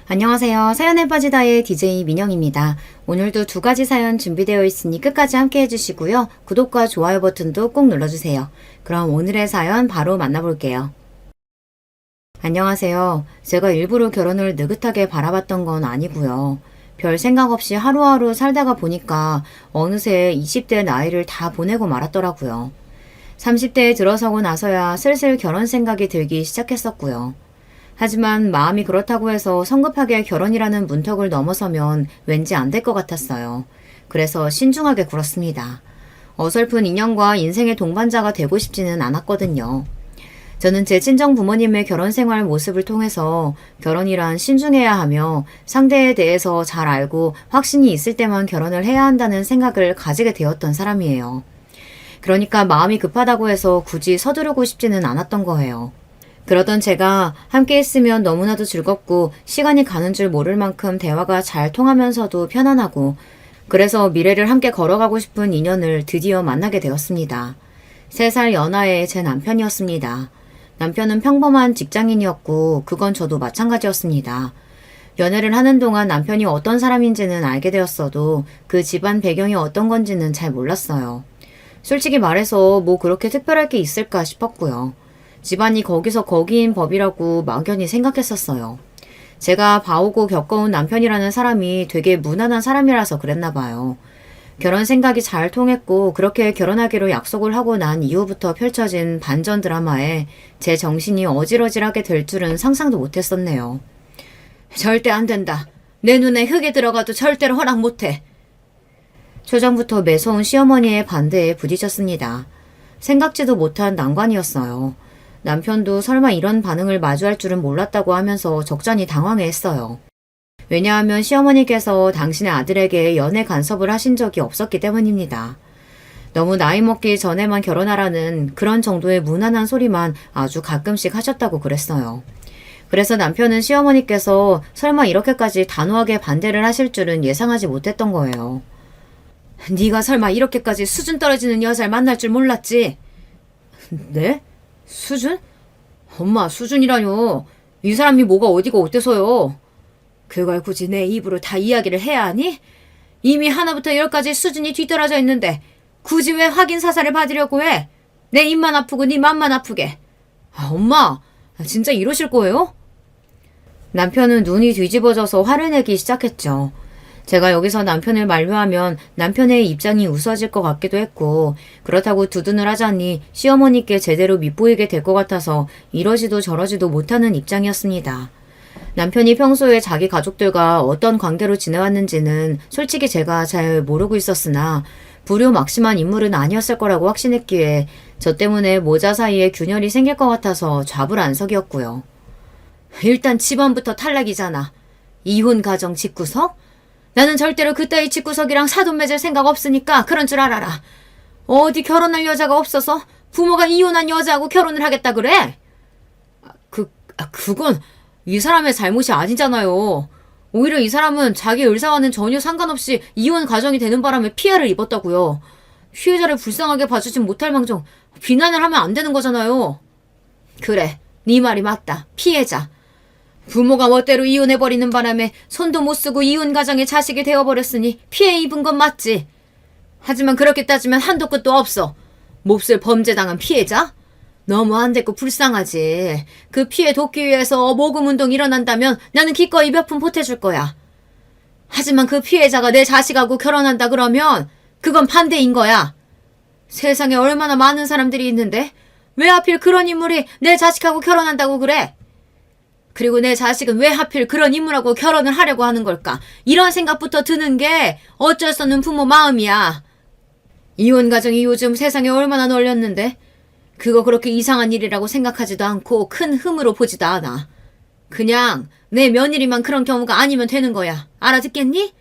안녕하세요. 사연에 빠지다의 DJ 민영입니다. 오늘도 두 가지 사연 준비되어 있으니 끝까지 함께 해주시고요. 구독과 좋아요 버튼도 꼭 눌러주세요. 그럼 오늘의 사연 바로 만나볼게요. 안녕하세요. 제가 일부러 결혼을 느긋하게 바라봤던 건 아니고요. 별 생각 없이 하루하루 살다가 보니까 어느새 20대 나이를 다 보내고 말았더라고요. 30대에 들어서고 나서야 슬슬 결혼 생각이 들기 시작했었고요. 하지만 마음이 그렇다고 해서 성급하게 결혼이라는 문턱을 넘어서면 왠지 안 될 것 같았어요. 그래서 신중하게 굴었습니다. 어설픈 인연과 인생의 동반자가 되고 싶지는 않았거든요. 저는 제 친정 부모님의 결혼 생활 모습을 통해서 결혼이란 신중해야 하며 상대에 대해서 잘 알고 확신이 있을 때만 결혼을 해야 한다는 생각을 가지게 되었던 사람이에요. 그러니까 마음이 급하다고 해서 굳이 서두르고 싶지는 않았던 거예요. 그러던 제가 함께 있으면 너무나도 즐겁고 시간이 가는 줄 모를 만큼 대화가 잘 통하면서도 편안하고 그래서 미래를 함께 걸어가고 싶은 인연을 드디어 만나게 되었습니다. 3살 연하의 제 남편이었습니다. 남편은 평범한 직장인이었고 그건 저도 마찬가지였습니다. 연애를 하는 동안 남편이 어떤 사람인지는 알게 되었어도 그 집안 배경이 어떤 건지는 잘 몰랐어요. 솔직히 말해서 뭐 그렇게 특별할 게 있을까 싶었고요. 집안이 거기서 거기인 법이라고 막연히 생각했었어요. 제가 봐오고 겪어온 남편이라는 사람이 되게 무난한 사람이라서 그랬나 봐요. 결혼 생각이 잘 통했고 그렇게 결혼하기로 약속을 하고 난 이후부터 펼쳐진 반전 드라마에 제 정신이 어질어질하게 될 줄은 상상도 못했었네요. 절대 안 된다. 내 눈에 흙이 들어가도 절대로 허락 못해. 초장부터 매서운 시어머니의 반대에 부딪혔습니다. 생각지도 못한 난관이었어요. 남편도 설마 이런 반응을 마주할 줄은 몰랐다고 하면서 적잖이 당황해했어요. 왜냐하면 시어머니께서 당신의 아들에게 연애 간섭을 하신 적이 없었기 때문입니다. 너무 나이 먹기 전에만 결혼하라는 그런 정도의 무난한 소리만 아주 가끔씩 하셨다고 그랬어요. 그래서 남편은 시어머니께서 설마 이렇게까지 단호하게 반대를 하실 줄은 예상하지 못했던 거예요. 네가 설마 이렇게까지 수준 떨어지는 여자를 만날 줄 몰랐지? 네? 수준? 엄마, 수준이라뇨. 이 사람이 뭐가 어디가 어때서요? 그걸 굳이 내 입으로 다 이야기를 해야 하니? 이미 하나부터 열까지 수준이 뒤떨어져 있는데 굳이 왜 확인 사살을 받으려고 해? 내 입만 아프고 네 맘만 아프게. 엄마, 진짜 이러실 거예요? 남편은 눈이 뒤집어져서 화를 내기 시작했죠. 제가 여기서 남편을 만류하면 남편의 입장이 우스워질 것 같기도 했고 그렇다고 두둔을 하자니 시어머니께 제대로 밉보이게 될 것 같아서 이러지도 저러지도 못하는 입장이었습니다. 남편이 평소에 자기 가족들과 어떤 관계로 지내왔는지는 솔직히 제가 잘 모르고 있었으나 불효막심한 인물은 아니었을 거라고 확신했기에 저 때문에 모자 사이에 균열이 생길 것 같아서 좌불안석이었고요. 일단 집안부터 탈락이잖아. 이혼 가정 집구석? 나는 절대로 그따위 집구석이랑 사돈 맺을 생각 없으니까 그런 줄 알아라. 어디 결혼할 여자가 없어서 부모가 이혼한 여자하고 결혼을 하겠다 그래? 그건 이 사람의 잘못이 아니잖아요. 오히려 이 사람은 자기 의사와는 전혀 상관없이 이혼 가정이 되는 바람에 피해를 입었다고요. 피해자를 불쌍하게 봐주진 못할 망정 비난을 하면 안 되는 거잖아요. 그래, 네 말이 맞다. 피해자. 부모가 멋대로 이혼해버리는 바람에 손도 못 쓰고 이혼 가정의 자식이 되어버렸으니 피해 입은 건 맞지. 하지만 그렇게 따지면 한도 끝도 없어. 몹쓸 범죄당한 피해자? 너무 안 됐고 불쌍하지. 그 피해 돕기 위해서 모금운동 일어난다면 나는 기꺼이 몇 푼 보태줄 거야. 하지만 그 피해자가 내 자식하고 결혼한다 그러면 그건 반대인 거야. 세상에 얼마나 많은 사람들이 있는데 왜 하필 그런 인물이 내 자식하고 결혼한다고 그래? 그리고 내 자식은 왜 하필 그런 인물하고 결혼을 하려고 하는 걸까? 이런 생각부터 드는 게 어쩔 수 없는 부모 마음이야. 이혼 가정이 요즘 세상에 얼마나 널렸는데 그거 그렇게 이상한 일이라고 생각하지도 않고 큰 흠으로 보지도 않아. 그냥 내 며느리만 그런 경우가 아니면 되는 거야. 알아듣겠니?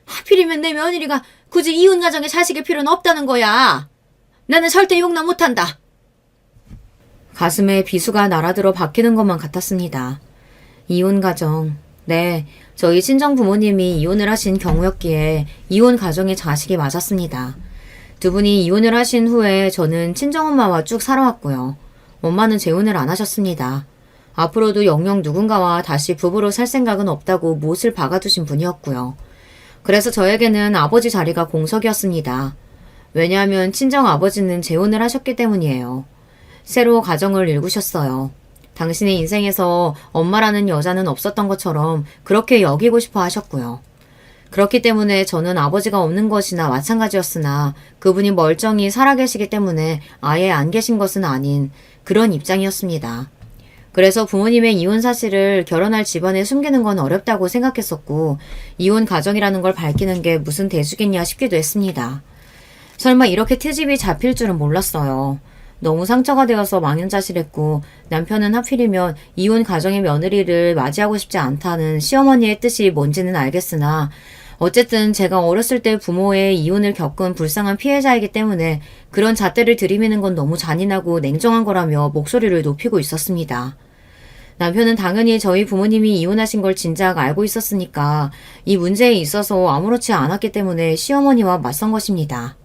하필이면 내 며느리가 굳이 이혼 가정에 자식일 필요는 없다는 거야. 나는 절대 용납 못한다. 가슴에 비수가 날아들어 박히는 것만 같았습니다. 이혼 가정. 네, 저희 친정 부모님이 이혼을 하신 경우였기에 이혼 가정의 자식이 맞았습니다. 두 분이 이혼을 하신 후에 저는 친정엄마와 쭉 살아왔고요. 엄마는 재혼을 안 하셨습니다. 앞으로도 영영 누군가와 다시 부부로 살 생각은 없다고 못을 박아두신 분이었고요. 그래서 저에게는 아버지 자리가 공석이었습니다. 왜냐하면 친정 아버지는 재혼을 하셨기 때문이에요. 새로 가정을 일구셨어요. 당신의 인생에서 엄마라는 여자는 없었던 것처럼 그렇게 여기고 싶어 하셨고요. 그렇기 때문에 저는 아버지가 없는 것이나 마찬가지였으나 그분이 멀쩡히 살아계시기 때문에 아예 안 계신 것은 아닌 그런 입장이었습니다. 그래서 부모님의 이혼 사실을 결혼할 집안에 숨기는 건 어렵다고 생각했었고 이혼 가정이라는 걸 밝히는 게 무슨 대수겠냐 싶기도 했습니다. 설마 이렇게 트집이 잡힐 줄은 몰랐어요. 너무 상처가 되어서 망연자실했고 남편은 하필이면 이혼 가정의 며느리를 맞이하고 싶지 않다는 시어머니의 뜻이 뭔지는 알겠으나 어쨌든 제가 어렸을 때 부모의 이혼을 겪은 불쌍한 피해자이기 때문에 그런 잣대를 들이미는 건 너무 잔인하고 냉정한 거라며 목소리를 높이고 있었습니다. 남편은 당연히 저희 부모님이 이혼하신 걸 진작 알고 있었으니까 이 문제에 있어서 아무렇지 않았기 때문에 시어머니와 맞선 것입니다.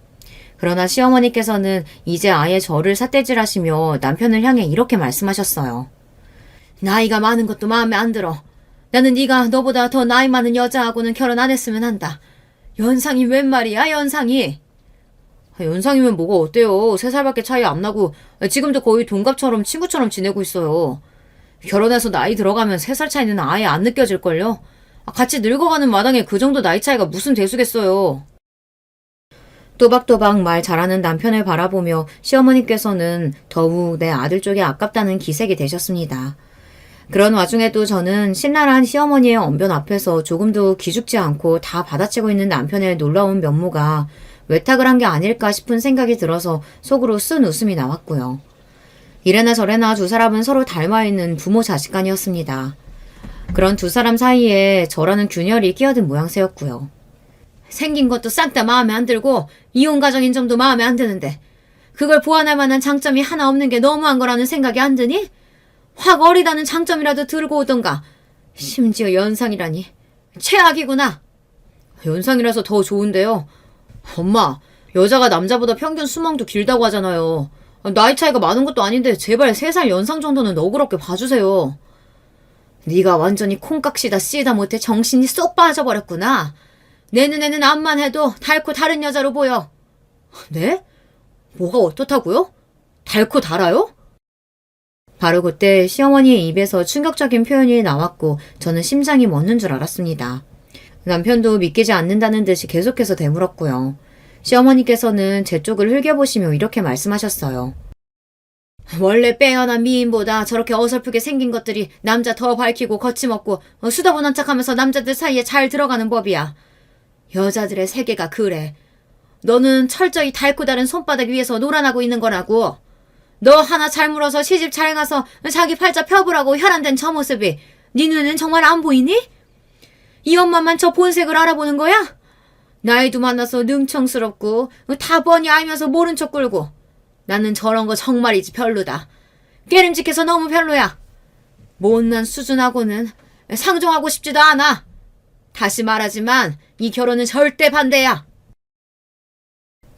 그러나 시어머니께서는 이제 아예 저를 삿대질하시며 남편을 향해 이렇게 말씀하셨어요. 나이가 많은 것도 마음에 안 들어. 나는 네가 너보다 더 나이 많은 여자하고는 결혼 안 했으면 한다. 연상이 웬 말이야, 연상이? 연상이면 뭐가 어때요? 3살밖에 차이 안 나고 지금도 거의 동갑처럼 친구처럼 지내고 있어요. 결혼해서 나이 들어가면 3살 차이는 아예 안 느껴질걸요? 같이 늙어가는 마당에 그 정도 나이 차이가 무슨 대수겠어요. 또박또박 말 잘하는 남편을 바라보며 시어머니께서는 더욱 내 아들 쪽이 아깝다는 기색이 되셨습니다. 그런 와중에도 저는 신랄한 시어머니의 언변 앞에서 조금도 기죽지 않고 다 받아치고 있는 남편의 놀라운 면모가 외탁을 한 게 아닐까 싶은 생각이 들어서 속으로 쓴 웃음이 나왔고요. 이래나 저래나 두 사람은 서로 닮아있는 부모 자식간이었습니다. 그런 두 사람 사이에 저라는 균열이 끼어든 모양새였고요. 생긴 것도 싹 다 마음에 안 들고 이혼 가정인 점도 마음에 안 드는데 그걸 보완할 만한 장점이 하나 없는 게 너무한 거라는 생각이 안 드니? 확 어리다는 장점이라도 들고 오던가. 심지어 연상이라니. 최악이구나. 연상이라서 더 좋은데요. 엄마, 여자가 남자보다 평균 수명도 길다고 하잖아요. 나이 차이가 많은 것도 아닌데 제발 3살 연상 정도는 너그럽게 봐주세요. 네가 완전히 콩깍시다 씨다 못해 정신이 쏙 빠져버렸구나. 내 눈에는 암만 해도 닳고 다른 여자로 보여. 네? 뭐가 어떻다고요? 닳고 달아요? 바로 그때 시어머니의 입에서 충격적인 표현이 나왔고 저는 심장이 멎는 줄 알았습니다. 남편도 믿기지 않는다는 듯이 계속해서 되물었고요. 시어머니께서는 제 쪽을 흘겨보시며 이렇게 말씀하셨어요. 원래 빼어난 미인보다 저렇게 어설프게 생긴 것들이 남자 더 밝히고 거침없고 수다보는 척하면서 남자들 사이에 잘 들어가는 법이야. 여자들의 세계가 그래. 너는 철저히 닳고 다른 손바닥 위에서 놀아나고 있는 거라고. 너 하나 잘 물어서 시집 잘 가서 자기 팔자 펴보라고 혈안된 저 모습이 네 눈에는 정말 안 보이니? 이 엄마만 저 본색을 알아보는 거야? 나이도 많아서 능청스럽고 다 뻔히 알면서 모른 척 굴고 나는 저런 거 정말이지 별로다. 깨름직해서 너무 별로야. 못난 수준하고는 상종하고 싶지도 않아. 다시 말하지만 이 결혼은 절대 반대야.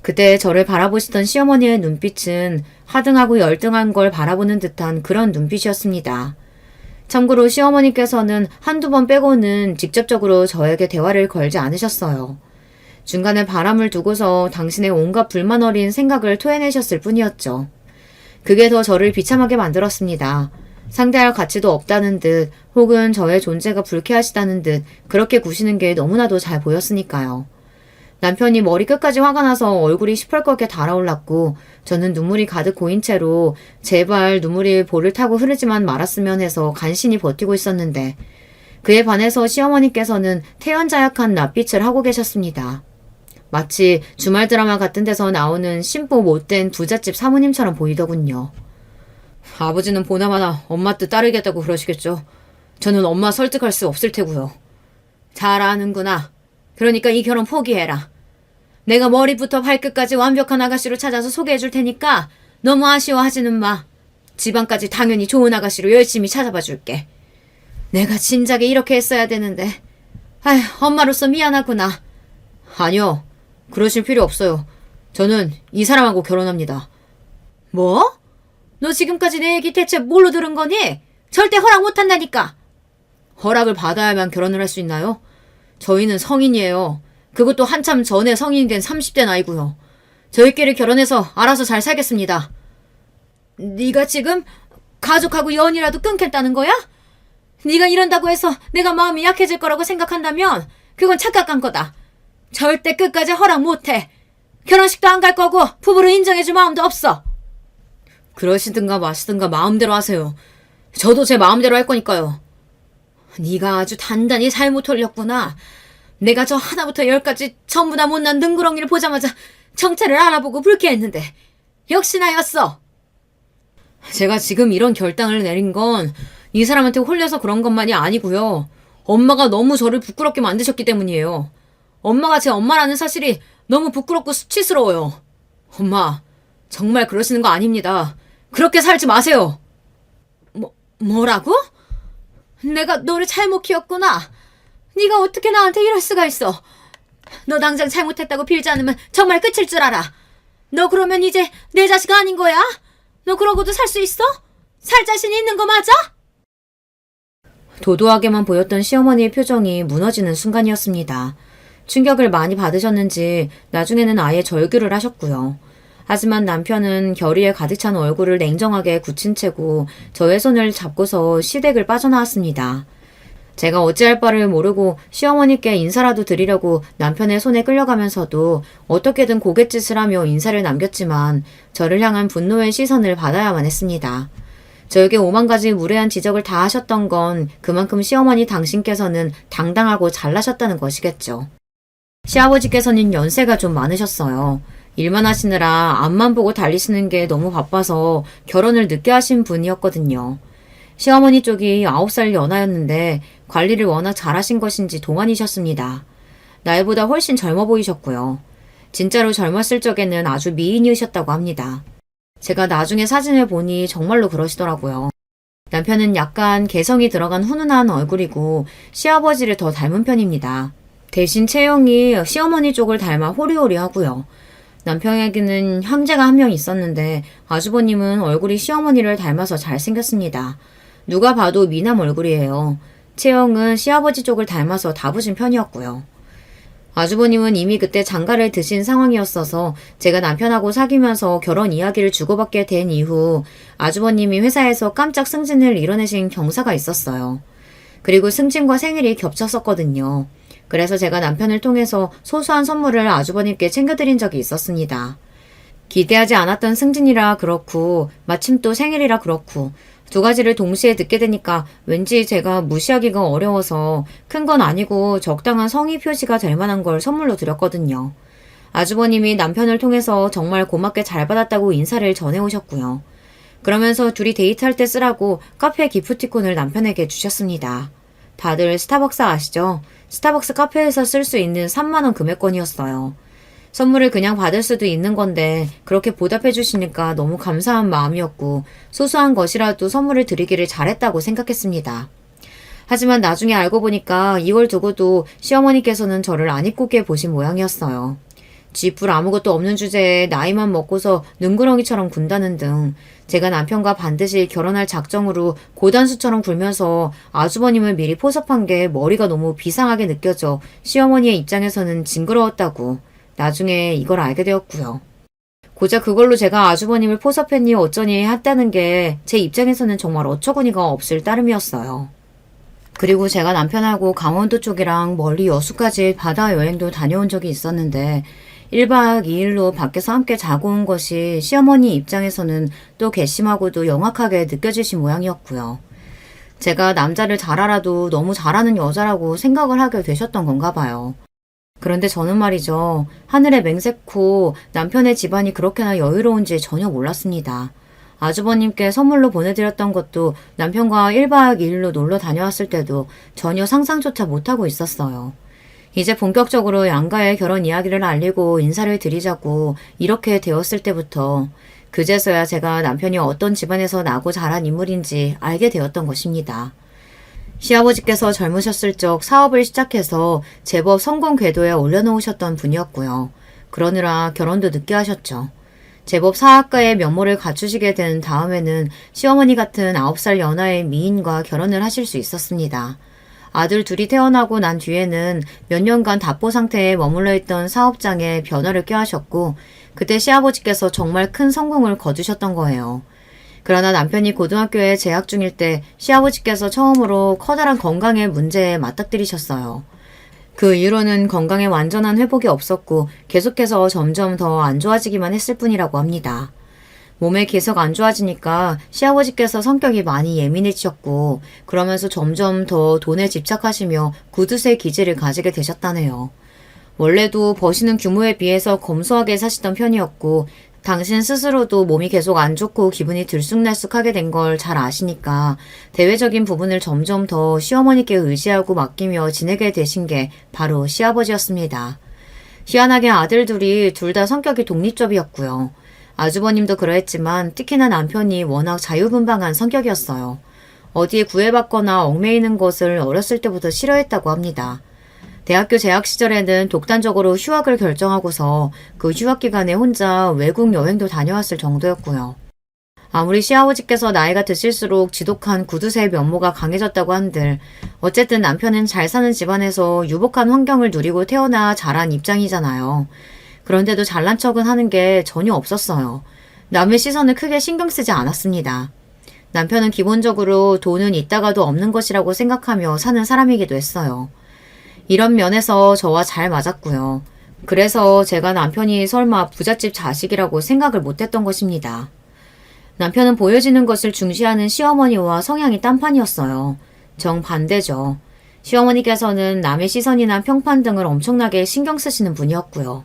그때 저를 바라보시던 시어머니의 눈빛은 하등하고 열등한 걸 바라보는 듯한 그런 눈빛이었습니다. 참고로 시어머니께서는 한두 번 빼고는 직접적으로 저에게 대화를 걸지 않으셨어요. 중간에 바람을 두고서 당신의 온갖 불만 어린 생각을 토해내셨을 뿐이었죠. 그게 더 저를 비참하게 만들었습니다. 상대할 가치도 없다는 듯 혹은 저의 존재가 불쾌하시다는 듯 그렇게 구시는 게 너무나도 잘 보였으니까요. 남편이 머리 끝까지 화가 나서 얼굴이 시뻘겋게 달아올랐고 저는 눈물이 가득 고인 채로 제발 눈물이 볼을 타고 흐르지만 말았으면 해서 간신히 버티고 있었는데 그에 반해서 시어머니께서는 태연자약한 낯빛을 하고 계셨습니다. 마치 주말 드라마 같은 데서 나오는 심보 못된 부잣집 사모님처럼 보이더군요. 아버지는 보나마나 엄마 뜻 따르겠다고 그러시겠죠. 저는 엄마 설득할 수 없을 테고요. 잘 아는구나. 그러니까 이 결혼 포기해라. 내가 머리부터 발끝까지 완벽한 아가씨로 찾아서 소개해줄 테니까 너무 아쉬워하지는 마. 집안까지 당연히 좋은 아가씨로 열심히 찾아봐 줄게. 내가 진작에 이렇게 했어야 되는데. 아휴, 엄마로서 미안하구나. 아니요. 그러실 필요 없어요. 저는 이 사람하고 결혼합니다. 뭐? 너 지금까지 내 얘기 대체 뭘로 들은 거니? 절대 허락 못한다니까. 허락을 받아야만 결혼을 할 수 있나요? 저희는 성인이에요. 그것도 한참 전에 성인이 된 30대 나이고요. 저희끼리 결혼해서 알아서 잘 살겠습니다. 네가 지금 가족하고 연이라도 끊겠다는 거야? 네가 이런다고 해서 내가 마음이 약해질 거라고 생각한다면 그건 착각한 거다. 절대 끝까지 허락 못해. 결혼식도 안 갈 거고 부부로 인정해줄 마음도 없어. 그러시든가 마시든가 마음대로 하세요. 저도 제 마음대로 할 거니까요. 네가 아주 단단히 잘못 돌렸구나. 내가 저 하나부터 열까지 전부 다 못난 능구렁이를 보자마자 정체를 알아보고 불쾌했는데 역시 나였어. 제가 지금 이런 결단을 내린 건 이 사람한테 홀려서 그런 것만이 아니고요. 엄마가 너무 저를 부끄럽게 만드셨기 때문이에요. 엄마가 제 엄마라는 사실이 너무 부끄럽고 수치스러워요. 엄마, 정말 그러시는 거 아닙니다. 그렇게 살지 마세요. 뭐라고? 내가 너를 잘못 키웠구나. 네가 어떻게 나한테 이럴 수가 있어. 너 당장 잘못했다고 빌지 않으면 정말 끝일 줄 알아. 너 그러면 이제 내 자식 아닌 거야? 너 그러고도 살 수 있어? 살 자신 있는 거 맞아? 도도하게만 보였던 시어머니의 표정이 무너지는 순간이었습니다. 충격을 많이 받으셨는지 나중에는 아예 절규를 하셨고요. 하지만 남편은 결의에 가득 찬 얼굴을 냉정하게 굳힌 채고 저의 손을 잡고서 시댁을 빠져나왔습니다. 제가 어찌할 바를 모르고 시어머니께 인사라도 드리려고 남편의 손에 끌려가면서도 어떻게든 고갯짓을 하며 인사를 남겼지만 저를 향한 분노의 시선을 받아야만 했습니다. 저에게 오만 가지 무례한 지적을 다 하셨던 건 그만큼 시어머니 당신께서는 당당하고 잘나셨다는 것이겠죠. 시아버지께서는 연세가 좀 많으셨어요. 일만 하시느라 앞만 보고 달리시는 게 너무 바빠서 결혼을 늦게 하신 분이었거든요. 시어머니 쪽이 9살 연하였는데 관리를 워낙 잘하신 것인지 동안이셨습니다. 나이보다 훨씬 젊어 보이셨고요. 진짜로 젊었을 적에는 아주 미인이셨다고 합니다. 제가 나중에 사진을 보니 정말로 그러시더라고요. 남편은 약간 개성이 들어간 훈훈한 얼굴이고 시아버지를 더 닮은 편입니다. 대신 체형이 시어머니 쪽을 닮아 호리호리하고요. 남편에게는 형제가 한 명 있었는데 아주버님은 얼굴이 시어머니를 닮아서 잘생겼습니다. 누가 봐도 미남 얼굴이에요. 체형은 시아버지 쪽을 닮아서 다부진 편이었고요. 아주버님은 이미 그때 장가를 드신 상황이었어서 제가 남편하고 사귀면서 결혼 이야기를 주고받게 된 이후 아주버님이 회사에서 깜짝 승진을 이뤄내신 경사가 있었어요. 그리고 승진과 생일이 겹쳤었거든요. 그래서 제가 남편을 통해서 소소한 선물을 아주버님께 챙겨드린 적이 있었습니다. 기대하지 않았던 승진이라 그렇고 마침 또 생일이라 그렇고 두 가지를 동시에 듣게 되니까 왠지 제가 무시하기가 어려워서 큰 건 아니고 적당한 성의 표시가 될 만한 걸 선물로 드렸거든요. 아주버님이 남편을 통해서 정말 고맙게 잘 받았다고 인사를 전해오셨고요. 그러면서 둘이 데이트할 때 쓰라고 카페 기프티콘을 남편에게 주셨습니다. 다들 스타벅스 아시죠? 스타벅스 카페에서 쓸 수 있는 3만 원 금액권이었어요. 선물을 그냥 받을 수도 있는 건데 그렇게 보답해 주시니까 너무 감사한 마음이었고 소소한 것이라도 선물을 드리기를 잘했다고 생각했습니다. 하지만 나중에 알고 보니까 이걸 두고도 시어머니께서는 저를 안 이쁘게 보신 모양이었어요. 쥐뿔 아무것도 없는 주제에 나이만 먹고서 능구렁이처럼 군다는 등 제가 남편과 반드시 결혼할 작정으로 고단수처럼 굴면서 아주버님을 미리 포섭한 게 머리가 너무 비상하게 느껴져 시어머니의 입장에서는 징그러웠다고 나중에 이걸 알게 되었고요. 고작 그걸로 제가 아주버님을 포섭했니 어쩌니 했다는 게 제 입장에서는 정말 어처구니가 없을 따름이었어요. 그리고 제가 남편하고 강원도 쪽이랑 멀리 여수까지 바다 여행도 다녀온 적이 있었는데 1박 2일로 밖에서 함께 자고 온 것이 시어머니 입장에서는 또 괘씸하고도 영악하게 느껴지신 모양이었고요. 제가 남자를 잘 알아도 너무 잘하는 여자라고 생각을 하게 되셨던 건가 봐요. 그런데 저는 말이죠. 하늘에 맹세코 남편의 집안이 그렇게나 여유로운지 전혀 몰랐습니다. 아주버님께 선물로 보내드렸던 것도 남편과 1박 2일로 놀러 다녀왔을 때도 전혀 상상조차 못하고 있었어요. 이제 본격적으로 양가의 결혼 이야기를 알리고 인사를 드리자고 이렇게 되었을 때부터 그제서야 제가 남편이 어떤 집안에서 나고 자란 인물인지 알게 되었던 것입니다. 시아버지께서 젊으셨을 적 사업을 시작해서 제법 성공 궤도에 올려놓으셨던 분이었고요. 그러느라 결혼도 늦게 하셨죠. 제법 사학가의 면모를 갖추시게 된 다음에는 시어머니 같은 9살 연하의 미인과 결혼을 하실 수 있었습니다. 아들 둘이 태어나고 난 뒤에는 몇 년간 답보 상태에 머물러 있던 사업장에 변화를 꾀하셨고 그때 시아버지께서 정말 큰 성공을 거두셨던 거예요. 그러나 남편이 고등학교에 재학 중일 때 시아버지께서 처음으로 커다란 건강의 문제에 맞닥뜨리셨어요. 그 이후로는 건강에 완전한 회복이 없었고 계속해서 점점 더 안 좋아지기만 했을 뿐이라고 합니다. 몸에 계속 안 좋아지니까 시아버지께서 성격이 많이 예민해지셨고 그러면서 점점 더 돈에 집착하시며 구두쇠 기질을 가지게 되셨다네요. 원래도 버시는 규모에 비해서 검소하게 사시던 편이었고 당신 스스로도 몸이 계속 안 좋고 기분이 들쑥날쑥하게 된 걸 잘 아시니까 대외적인 부분을 점점 더 시어머니께 의지하고 맡기며 지내게 되신 게 바로 시아버지였습니다. 희한하게 아들 둘이 둘 다 성격이 독립적이었고요. 아주버님도 그러했지만 특히나 남편이 워낙 자유분방한 성격이었어요. 어디에 구애받거나 얽매이는 것을 어렸을 때부터 싫어했다고 합니다. 대학교 재학 시절에는 독단적으로 휴학을 결정하고서 그 휴학 기간에 혼자 외국 여행도 다녀왔을 정도였고요. 아무리 시아버지께서 나이가 드실수록 지독한 구두쇠의 면모가 강해졌다고 한들 어쨌든 남편은 잘 사는 집안에서 유복한 환경을 누리고 태어나 자란 입장이잖아요. 그런데도 잘난 척은 하는 게 전혀 없었어요. 남의 시선을 크게 신경 쓰지 않았습니다. 남편은 기본적으로 돈은 있다가도 없는 것이라고 생각하며 사는 사람이기도 했어요. 이런 면에서 저와 잘 맞았고요. 그래서 제가 남편이 설마 부잣집 자식이라고 생각을 못했던 것입니다. 남편은 보여지는 것을 중시하는 시어머니와 성향이 딴판이었어요. 정반대죠. 시어머니께서는 남의 시선이나 평판 등을 엄청나게 신경 쓰시는 분이었고요.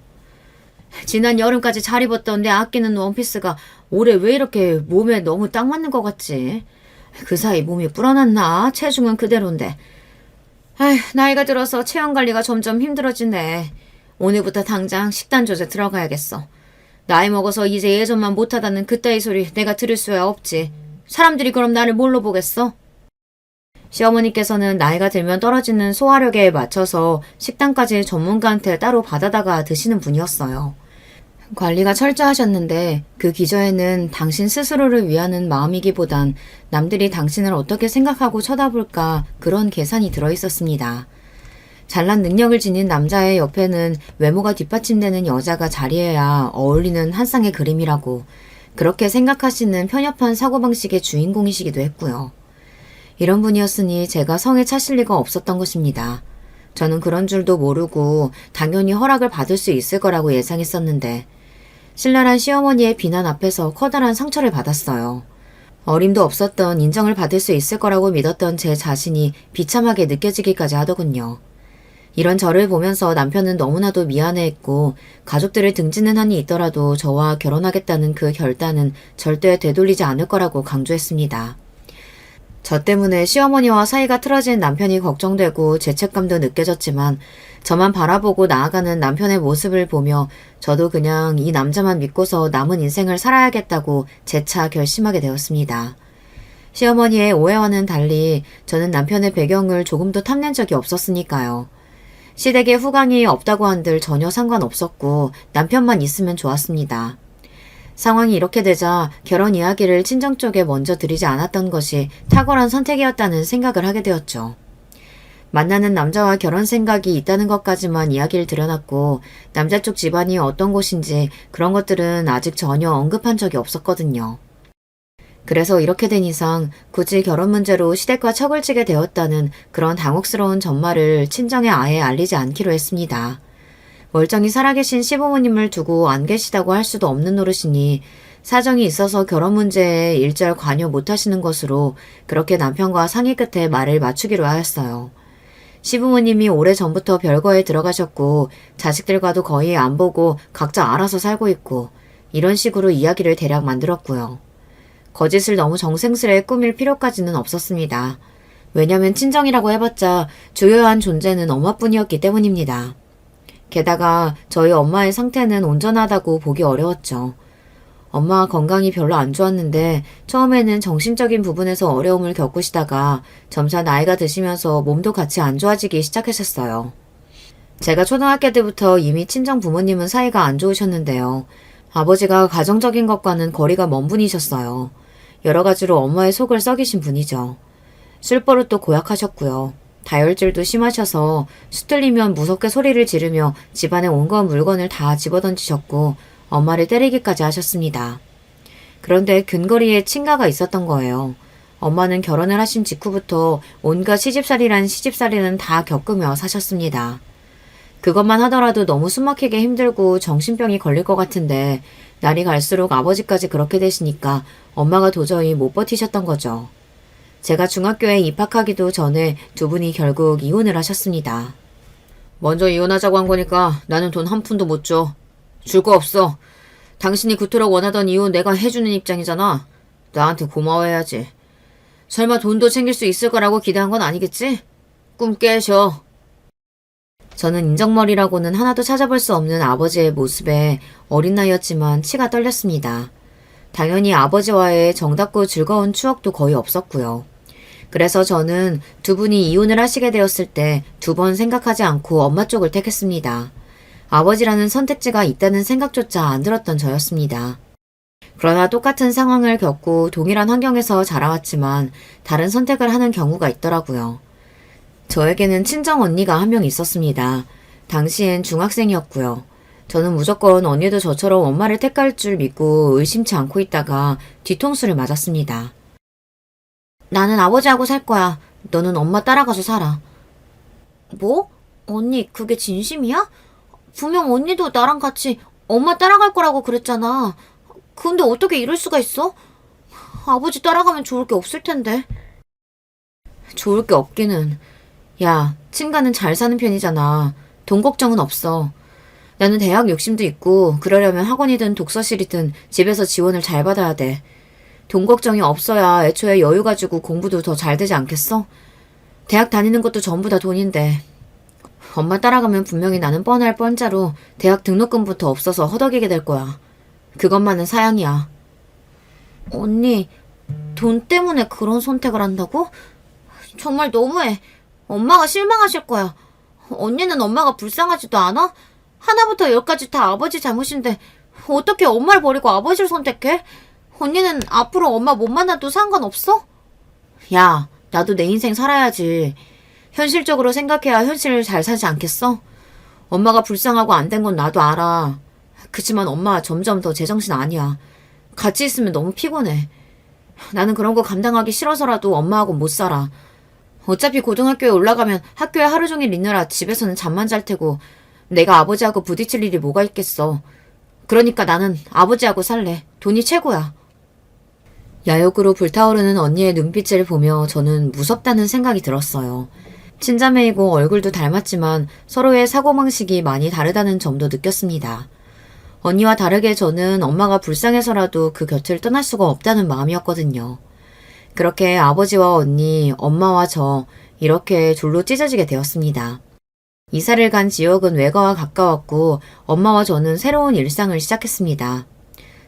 지난 여름까지 잘 입었던 내 아끼는 원피스가 올해 왜 이렇게 몸에 너무 딱 맞는 것 같지? 그 사이 몸이 불어났나? 체중은 그대로인데. 나이가 들어서 체형 관리가 점점 힘들어지네. 오늘부터 당장 식단 조제 들어가야겠어. 나이 먹어서 이제 예전만 못하다는 그따위 소리 내가 들을 수야 없지. 사람들이 그럼 나를 뭘로 보겠어? 시어머니께서는 나이가 들면 떨어지는 소화력에 맞춰서 식단까지 전문가한테 따로 받아다가 드시는 분이었어요. 관리가 철저하셨는데 그 기저에는 당신 스스로를 위하는 마음이기보단 남들이 당신을 어떻게 생각하고 쳐다볼까 그런 계산이 들어있었습니다. 잘난 능력을 지닌 남자의 옆에는 외모가 뒷받침되는 여자가 자리해야 어울리는 한 쌍의 그림이라고 그렇게 생각하시는 편협한 사고방식의 주인공이시기도 했고요. 이런 분이었으니 제가 성에 차실 리가 없었던 것입니다. 저는 그런 줄도 모르고 당연히 허락을 받을 수 있을 거라고 예상했었는데 신랄한 시어머니의 비난 앞에서 커다란 상처를 받았어요. 어림도 없었던 인정을 받을 수 있을 거라고 믿었던 제 자신이 비참하게 느껴지기까지 하더군요. 이런 저를 보면서 남편은 너무나도 미안해했고 가족들을 등지는 한이 있더라도 저와 결혼하겠다는 그 결단은 절대 되돌리지 않을 거라고 강조했습니다. 저 때문에 시어머니와 사이가 틀어진 남편이 걱정되고 죄책감도 느껴졌지만 저만 바라보고 나아가는 남편의 모습을 보며 저도 그냥 이 남자만 믿고서 남은 인생을 살아야겠다고 재차 결심하게 되었습니다. 시어머니의 오해와는 달리 저는 남편의 배경을 조금도 탐낸 적이 없었으니까요. 시댁에 후광이 없다고 한들 전혀 상관없었고 남편만 있으면 좋았습니다. 상황이 이렇게 되자 결혼 이야기를 친정 쪽에 먼저 드리지 않았던 것이 탁월한 선택이었다는 생각을 하게 되었죠. 만나는 남자와 결혼 생각이 있다는 것까지만 이야기를 드려놨고 남자 쪽 집안이 어떤 곳인지 그런 것들은 아직 전혀 언급한 적이 없었거든요. 그래서 이렇게 된 이상 굳이 결혼 문제로 시댁과 척을 지게 되었다는 그런 당혹스러운 전말을 친정에 아예 알리지 않기로 했습니다. 멀쩡히 살아계신 시부모님을 두고 안 계시다고 할 수도 없는 노릇이니 사정이 있어서 결혼 문제에 일절 관여 못하시는 것으로 그렇게 남편과 상의 끝에 말을 맞추기로 하였어요. 시부모님이 오래전부터 별거에 들어가셨고 자식들과도 거의 안 보고 각자 알아서 살고 있고 이런 식으로 이야기를 대략 만들었고요. 거짓을 너무 정성스레 꾸밀 필요까지는 없었습니다. 왜냐면 친정이라고 해봤자 주요한 존재는 엄마뿐이었기 때문입니다. 게다가 저희 엄마의 상태는 온전하다고 보기 어려웠죠. 엄마 건강이 별로 안 좋았는데 처음에는 정신적인 부분에서 어려움을 겪으시다가 점차 나이가 드시면서 몸도 같이 안 좋아지기 시작하셨어요. 제가 초등학교 때부터 이미 친정 부모님은 사이가 안 좋으셨는데요. 아버지가 가정적인 것과는 거리가 먼 분이셨어요. 여러 가지로 엄마의 속을 썩이신 분이죠. 술버릇도 고약하셨고요. 다혈질도 심하셔서 수틀리면 무섭게 소리를 지르며 집안의 온갖 물건을 다 집어던지셨고 엄마를 때리기까지 하셨습니다. 그런데 근거리에 친가가 있었던 거예요. 엄마는 결혼을 하신 직후부터 온갖 시집살이는 다 겪으며 사셨습니다. 그것만 하더라도 너무 숨막히게 힘들고 정신병이 걸릴 것 같은데 날이 갈수록 아버지까지 그렇게 되시니까 엄마가 도저히 못 버티셨던 거죠. 제가 중학교에 입학하기도 전에 두 분이 결국 이혼을 하셨습니다. 먼저 이혼하자고 한 거니까 나는 돈 한 푼도 못 줘. 줄 거 없어. 당신이 그토록 원하던 이혼 내가 해주는 입장이잖아. 나한테 고마워해야지. 설마 돈도 챙길 수 있을 거라고 기대한 건 아니겠지? 꿈 깨셔. 저는 인정머리라고는 하나도 찾아볼 수 없는 아버지의 모습에 어린 나이였지만 치가 떨렸습니다. 당연히 아버지와의 정답고 즐거운 추억도 거의 없었고요. 그래서 저는 두 분이 이혼을 하시게 되었을 때 두 번 생각하지 않고 엄마 쪽을 택했습니다. 아버지라는 선택지가 있다는 생각조차 안 들었던 저였습니다. 그러나 똑같은 상황을 겪고 동일한 환경에서 자라왔지만 다른 선택을 하는 경우가 있더라고요. 저에게는 친정 언니가 한 명 있었습니다. 당시엔 중학생이었고요. 저는 무조건 언니도 저처럼 엄마를 택할 줄 믿고 의심치 않고 있다가 뒤통수를 맞았습니다. 나는 아버지하고 살 거야. 너는 엄마 따라가서 살아. 뭐? 언니, 그게 진심이야? 분명 언니도 나랑 같이 엄마 따라갈 거라고 그랬잖아. 근데 어떻게 이럴 수가 있어? 아버지 따라가면 좋을 게 없을 텐데. 좋을 게 없기는. 야, 친가는 잘 사는 편이잖아. 돈 걱정은 없어. 나는 대학 욕심도 있고 그러려면 학원이든 독서실이든 집에서 지원을 잘 받아야 돼. 돈 걱정이 없어야 애초에 여유 가지고 공부도 더 잘 되지 않겠어? 대학 다니는 것도 전부 다 돈인데. 엄마 따라가면 분명히 나는 뻔할 뻔자로 대학 등록금부터 없어서 허덕이게 될 거야. 그것만은 사양이야. 언니, 돈 때문에 그런 선택을 한다고? 정말 너무해. 엄마가 실망하실 거야. 언니는 엄마가 불쌍하지도 않아? 하나부터 열까지 다 아버지 잘못인데 어떻게 엄마를 버리고 아버지를 선택해? 언니는 앞으로 엄마 못 만나도 상관없어? 야, 나도 내 인생 살아야지. 현실적으로 생각해야 현실을 잘 사지 않겠어? 엄마가 불쌍하고 안 된 건 나도 알아. 그치만 엄마 점점 더 제정신 아니야. 같이 있으면 너무 피곤해. 나는 그런 거 감당하기 싫어서라도 엄마하고 못 살아. 어차피 고등학교에 올라가면 학교에 하루 종일 있느라 집에서는 잠만 잘 테고 내가 아버지하고 부딪힐 일이 뭐가 있겠어. 그러니까 나는 아버지하고 살래. 돈이 최고야. 야욕으로 불타오르는 언니의 눈빛을 보며 저는 무섭다는 생각이 들었어요. 친자매이고 얼굴도 닮았지만 서로의 사고방식이 많이 다르다는 점도 느꼈습니다. 언니와 다르게 저는 엄마가 불쌍해서라도 그 곁을 떠날 수가 없다는 마음이었거든요. 그렇게 아버지와 언니, 엄마와 저 이렇게 둘로 찢어지게 되었습니다. 이사를 간 지역은 외가와 가까웠고 엄마와 저는 새로운 일상을 시작했습니다.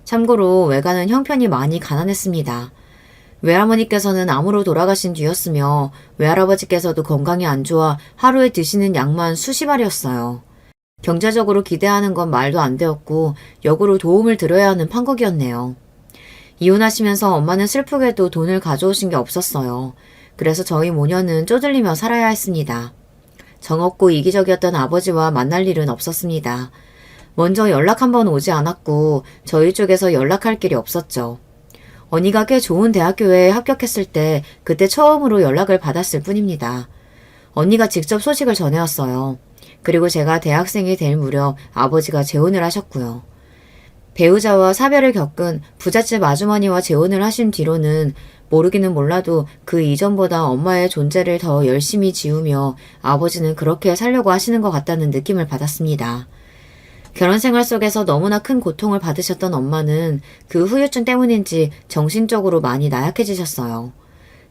참고로 외가는 형편이 많이 가난했습니다. 외할머니께서는 암으로 돌아가신 뒤였으며 외할아버지께서도 건강이 안 좋아 하루에 드시는 약만 수십 알이었어요. 경제적으로 기대하는 건 말도 안 되었고 역으로 도움을 드려야 하는 판국이었네요. 이혼하시면서 엄마는 슬프게도 돈을 가져오신 게 없었어요. 그래서 저희 모녀는 쪼들리며 살아야 했습니다. 정없고 이기적이었던 아버지와 만날 일은 없었습니다. 먼저 연락 한 번 오지 않았고 저희 쪽에서 연락할 길이 없었죠. 언니가 꽤 좋은 대학교에 합격했을 때 그때 처음으로 연락을 받았을 뿐입니다. 언니가 직접 소식을 전해왔어요. 그리고 제가 대학생이 될 무렵 아버지가 재혼을 하셨고요. 배우자와 사별을 겪은 부잣집 아주머니와 재혼을 하신 뒤로는 모르기는 몰라도 그 이전보다 엄마의 존재를 더 열심히 지우며 아버지는 그렇게 살려고 하시는 것 같다는 느낌을 받았습니다. 결혼 생활 속에서 너무나 큰 고통을 받으셨던 엄마는 그 후유증 때문인지 정신적으로 많이 나약해지셨어요.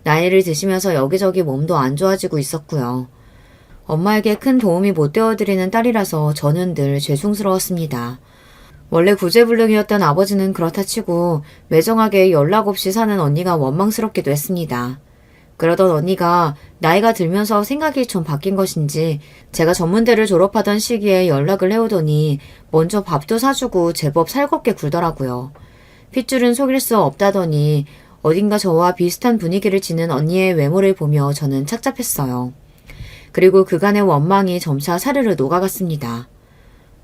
나이를 드시면서 여기저기 몸도 안 좋아지고 있었고요. 엄마에게 큰 도움이 못 되어드리는 딸이라서 저는 늘 죄송스러웠습니다. 원래 구제불능이었던 아버지는 그렇다 치고 매정하게 연락 없이 사는 언니가 원망스럽기도 했습니다. 그러던 언니가 나이가 들면서 생각이 좀 바뀐 것인지 제가 전문대를 졸업하던 시기에 연락을 해오더니 먼저 밥도 사주고 제법 살겁게 굴더라고요. 핏줄은 속일 수 없다더니 어딘가 저와 비슷한 분위기를 지닌 언니의 외모를 보며 저는 착잡했어요. 그리고 그간의 원망이 점차 사르르 녹아갔습니다.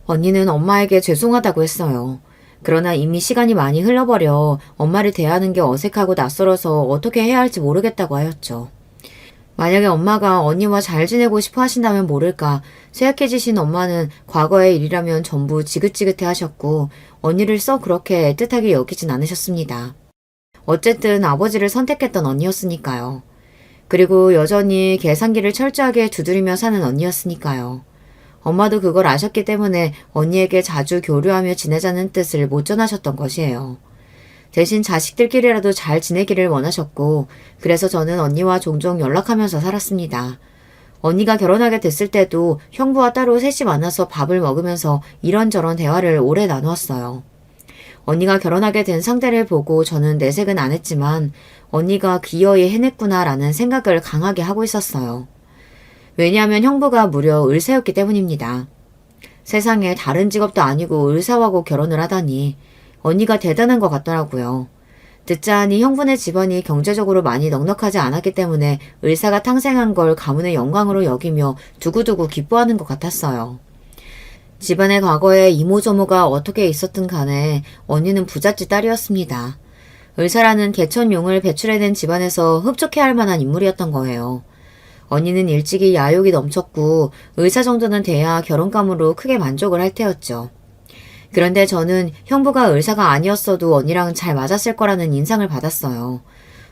언니는 엄마에게 죄송하다고 했어요. 그러나 이미 시간이 많이 흘러버려 엄마를 대하는 게 어색하고 낯설어서 어떻게 해야 할지 모르겠다고 하였죠. 만약에 엄마가 언니와 잘 지내고 싶어 하신다면 모를까 쇠약해지신 엄마는 과거의 일이라면 전부 지긋지긋해 하셨고 언니를 썩 그렇게 애틋하게 여기진 않으셨습니다. 어쨌든 아버지를 선택했던 언니였으니까요. 그리고 여전히 계산기를 철저하게 두드리며 사는 언니였으니까요. 엄마도 그걸 아셨기 때문에 언니에게 자주 교류하며 지내자는 뜻을 못 전하셨던 것이에요. 대신 자식들끼리라도 잘 지내기를 원하셨고 그래서 저는 언니와 종종 연락하면서 살았습니다. 언니가 결혼하게 됐을 때도 형부와 따로 셋이 만나서 밥을 먹으면서 이런저런 대화를 오래 나누었어요. 언니가 결혼하게 된 상대를 보고 저는 내색은 안 했지만 언니가 기어이 해냈구나라는 생각을 강하게 하고 있었어요. 왜냐하면 형부가 무려 의사였기 때문입니다. 세상에 다른 직업도 아니고 의사하고 결혼을 하다니 언니가 대단한 것 같더라고요. 듣자 하니 형부네 집안이 경제적으로 많이 넉넉하지 않았기 때문에 의사가 탕생한 걸 가문의 영광으로 여기며 두고두고 기뻐하는 것 같았어요. 집안의 과거에 이모저모가 어떻게 있었든 간에 언니는 부잣집 딸이었습니다. 의사라는 개천용을 배출해낸 집안에서 흡족해할 만한 인물이었던 거예요. 언니는 일찍이 야욕이 넘쳤고 의사 정도는 돼야 결혼감으로 크게 만족을 할 테였죠. 그런데 저는 형부가 의사가 아니었어도 언니랑 잘 맞았을 거라는 인상을 받았어요.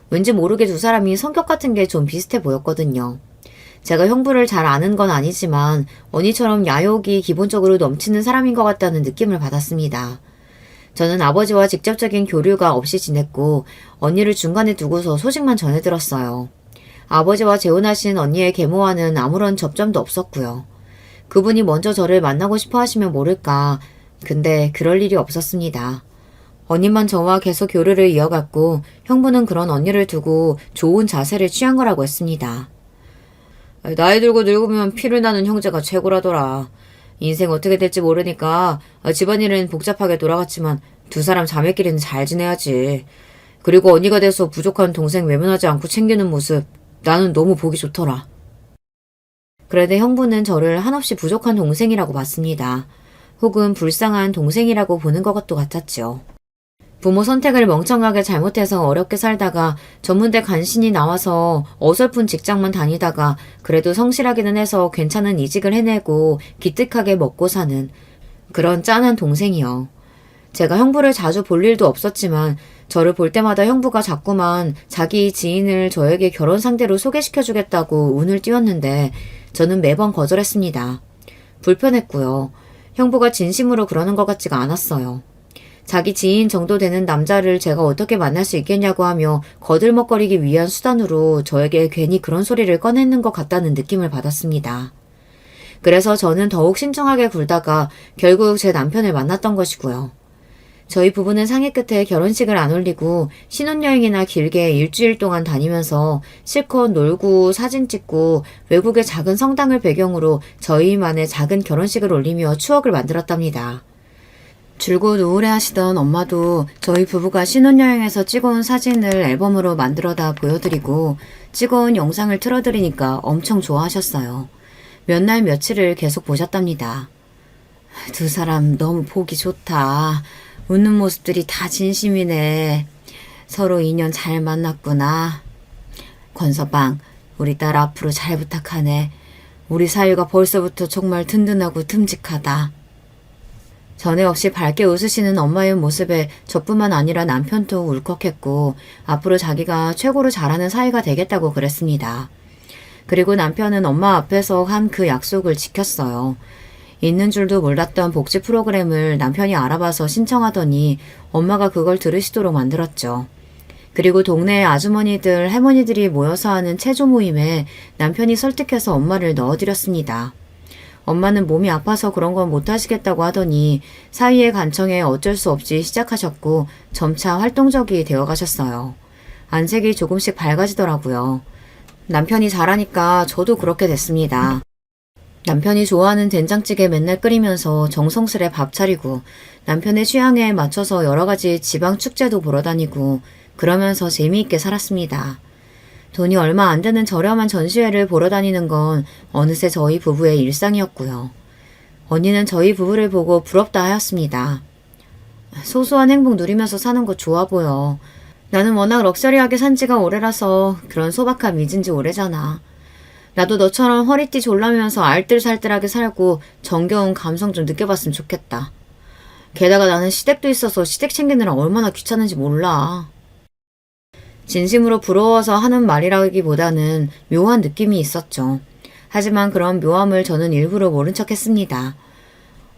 왠지 모르게 두 사람이 성격 같은 게 좀 비슷해 보였거든요. 제가 형부를 잘 아는 건 아니지만 언니처럼 야욕이 기본적으로 넘치는 사람인 것 같다는 느낌을 받았습니다. 저는 아버지와 직접적인 교류가 없이 지냈고 언니를 중간에 두고서 소식만 전해들었어요. 아버지와 재혼하신 언니의 계모와는 아무런 접점도 없었고요. 그분이 먼저 저를 만나고 싶어 하시면 모를까. 근데 그럴 일이 없었습니다. 언니만 저와 계속 교류를 이어갔고 형부는 그런 언니를 두고 좋은 자세를 취한 거라고 했습니다. 나이 들고 늙으면 피를 나는 형제가 최고라더라. 인생 어떻게 될지 모르니까 집안일은 복잡하게 돌아갔지만 두 사람 자매끼리는 잘 지내야지. 그리고 언니가 돼서 부족한 동생 외면하지 않고 챙기는 모습 나는 너무 보기 좋더라. 그런데 형부는 저를 한없이 부족한 동생이라고 봤습니다. 혹은 불쌍한 동생이라고 보는 것도 같았죠. 부모 선택을 멍청하게 잘못해서 어렵게 살다가 전문대 간신히 나와서 어설픈 직장만 다니다가 그래도 성실하기는 해서 괜찮은 이직을 해내고 기특하게 먹고 사는 그런 짠한 동생이요. 제가 형부를 자주 볼 일도 없었지만 저를 볼 때마다 형부가 자꾸만 자기 지인을 저에게 결혼 상대로 소개시켜주겠다고 운을 띄웠는데 저는 매번 거절했습니다. 불편했고요. 형부가 진심으로 그러는 것 같지가 않았어요. 자기 지인 정도 되는 남자를 제가 어떻게 만날 수 있겠냐고 하며 거들먹거리기 위한 수단으로 저에게 괜히 그런 소리를 꺼내는 것 같다는 느낌을 받았습니다. 그래서 저는 더욱 신중하게 굴다가 결국 제 남편을 만났던 것이고요. 저희 부부는 상의 끝에 결혼식을 안 올리고 신혼여행이나 길게 일주일 동안 다니면서 실컷 놀고 사진 찍고 외국의 작은 성당을 배경으로 저희만의 작은 결혼식을 올리며 추억을 만들었답니다. 줄곧 우울해하시던 엄마도 저희 부부가 신혼여행에서 찍어온 사진을 앨범으로 만들어다 보여드리고 찍어온 영상을 틀어드리니까 엄청 좋아하셨어요. 몇 날 며칠을 계속 보셨답니다. 두 사람 너무 보기 좋다. 웃는 모습들이 다 진심이네. 서로 인연 잘 만났구나. 권서방, 우리 딸 앞으로 잘 부탁하네. 우리 사이가 벌써부터 정말 든든하고 듬직하다. 전에 없이 밝게 웃으시는 엄마의 모습에 저뿐만 아니라 남편도 울컥했고 앞으로 자기가 최고로 잘하는 사이가 되겠다고 그랬습니다. 그리고 남편은 엄마 앞에서 한 그 약속을 지켰어요. 있는 줄도 몰랐던 복지 프로그램을 남편이 알아봐서 신청하더니 엄마가 그걸 들으시도록 만들었죠. 그리고 동네의 아주머니들, 할머니들이 모여서 하는 체조 모임에 남편이 설득해서 엄마를 넣어드렸습니다. 엄마는 몸이 아파서 그런 건 못하시겠다고 하더니 사위의 간청에 어쩔 수 없이 시작하셨고 점차 활동적이 되어가셨어요. 안색이 조금씩 밝아지더라고요. 남편이 잘하니까 저도 그렇게 됐습니다. 남편이 좋아하는 된장찌개 맨날 끓이면서 정성스레 밥 차리고 남편의 취향에 맞춰서 여러 가지 지방 축제도 보러 다니고 그러면서 재미있게 살았습니다. 돈이 얼마 안 드는 저렴한 전시회를 보러 다니는 건 어느새 저희 부부의 일상이었고요. 언니는 저희 부부를 보고 부럽다 하였습니다. 소소한 행복 누리면서 사는 거 좋아 보여. 나는 워낙 럭셔리하게 산 지가 오래라서 그런 소박함 잊은 지 오래잖아. 나도 너처럼 허리띠 졸라매면서 알뜰살뜰하게 살고 정겨운 감성 좀 느껴봤으면 좋겠다. 게다가 나는 시댁도 있어서 시댁 챙기느라 얼마나 귀찮은지 몰라. 진심으로 부러워서 하는 말이라기보다는 묘한 느낌이 있었죠. 하지만 그런 묘함을 저는 일부러 모른 척 했습니다.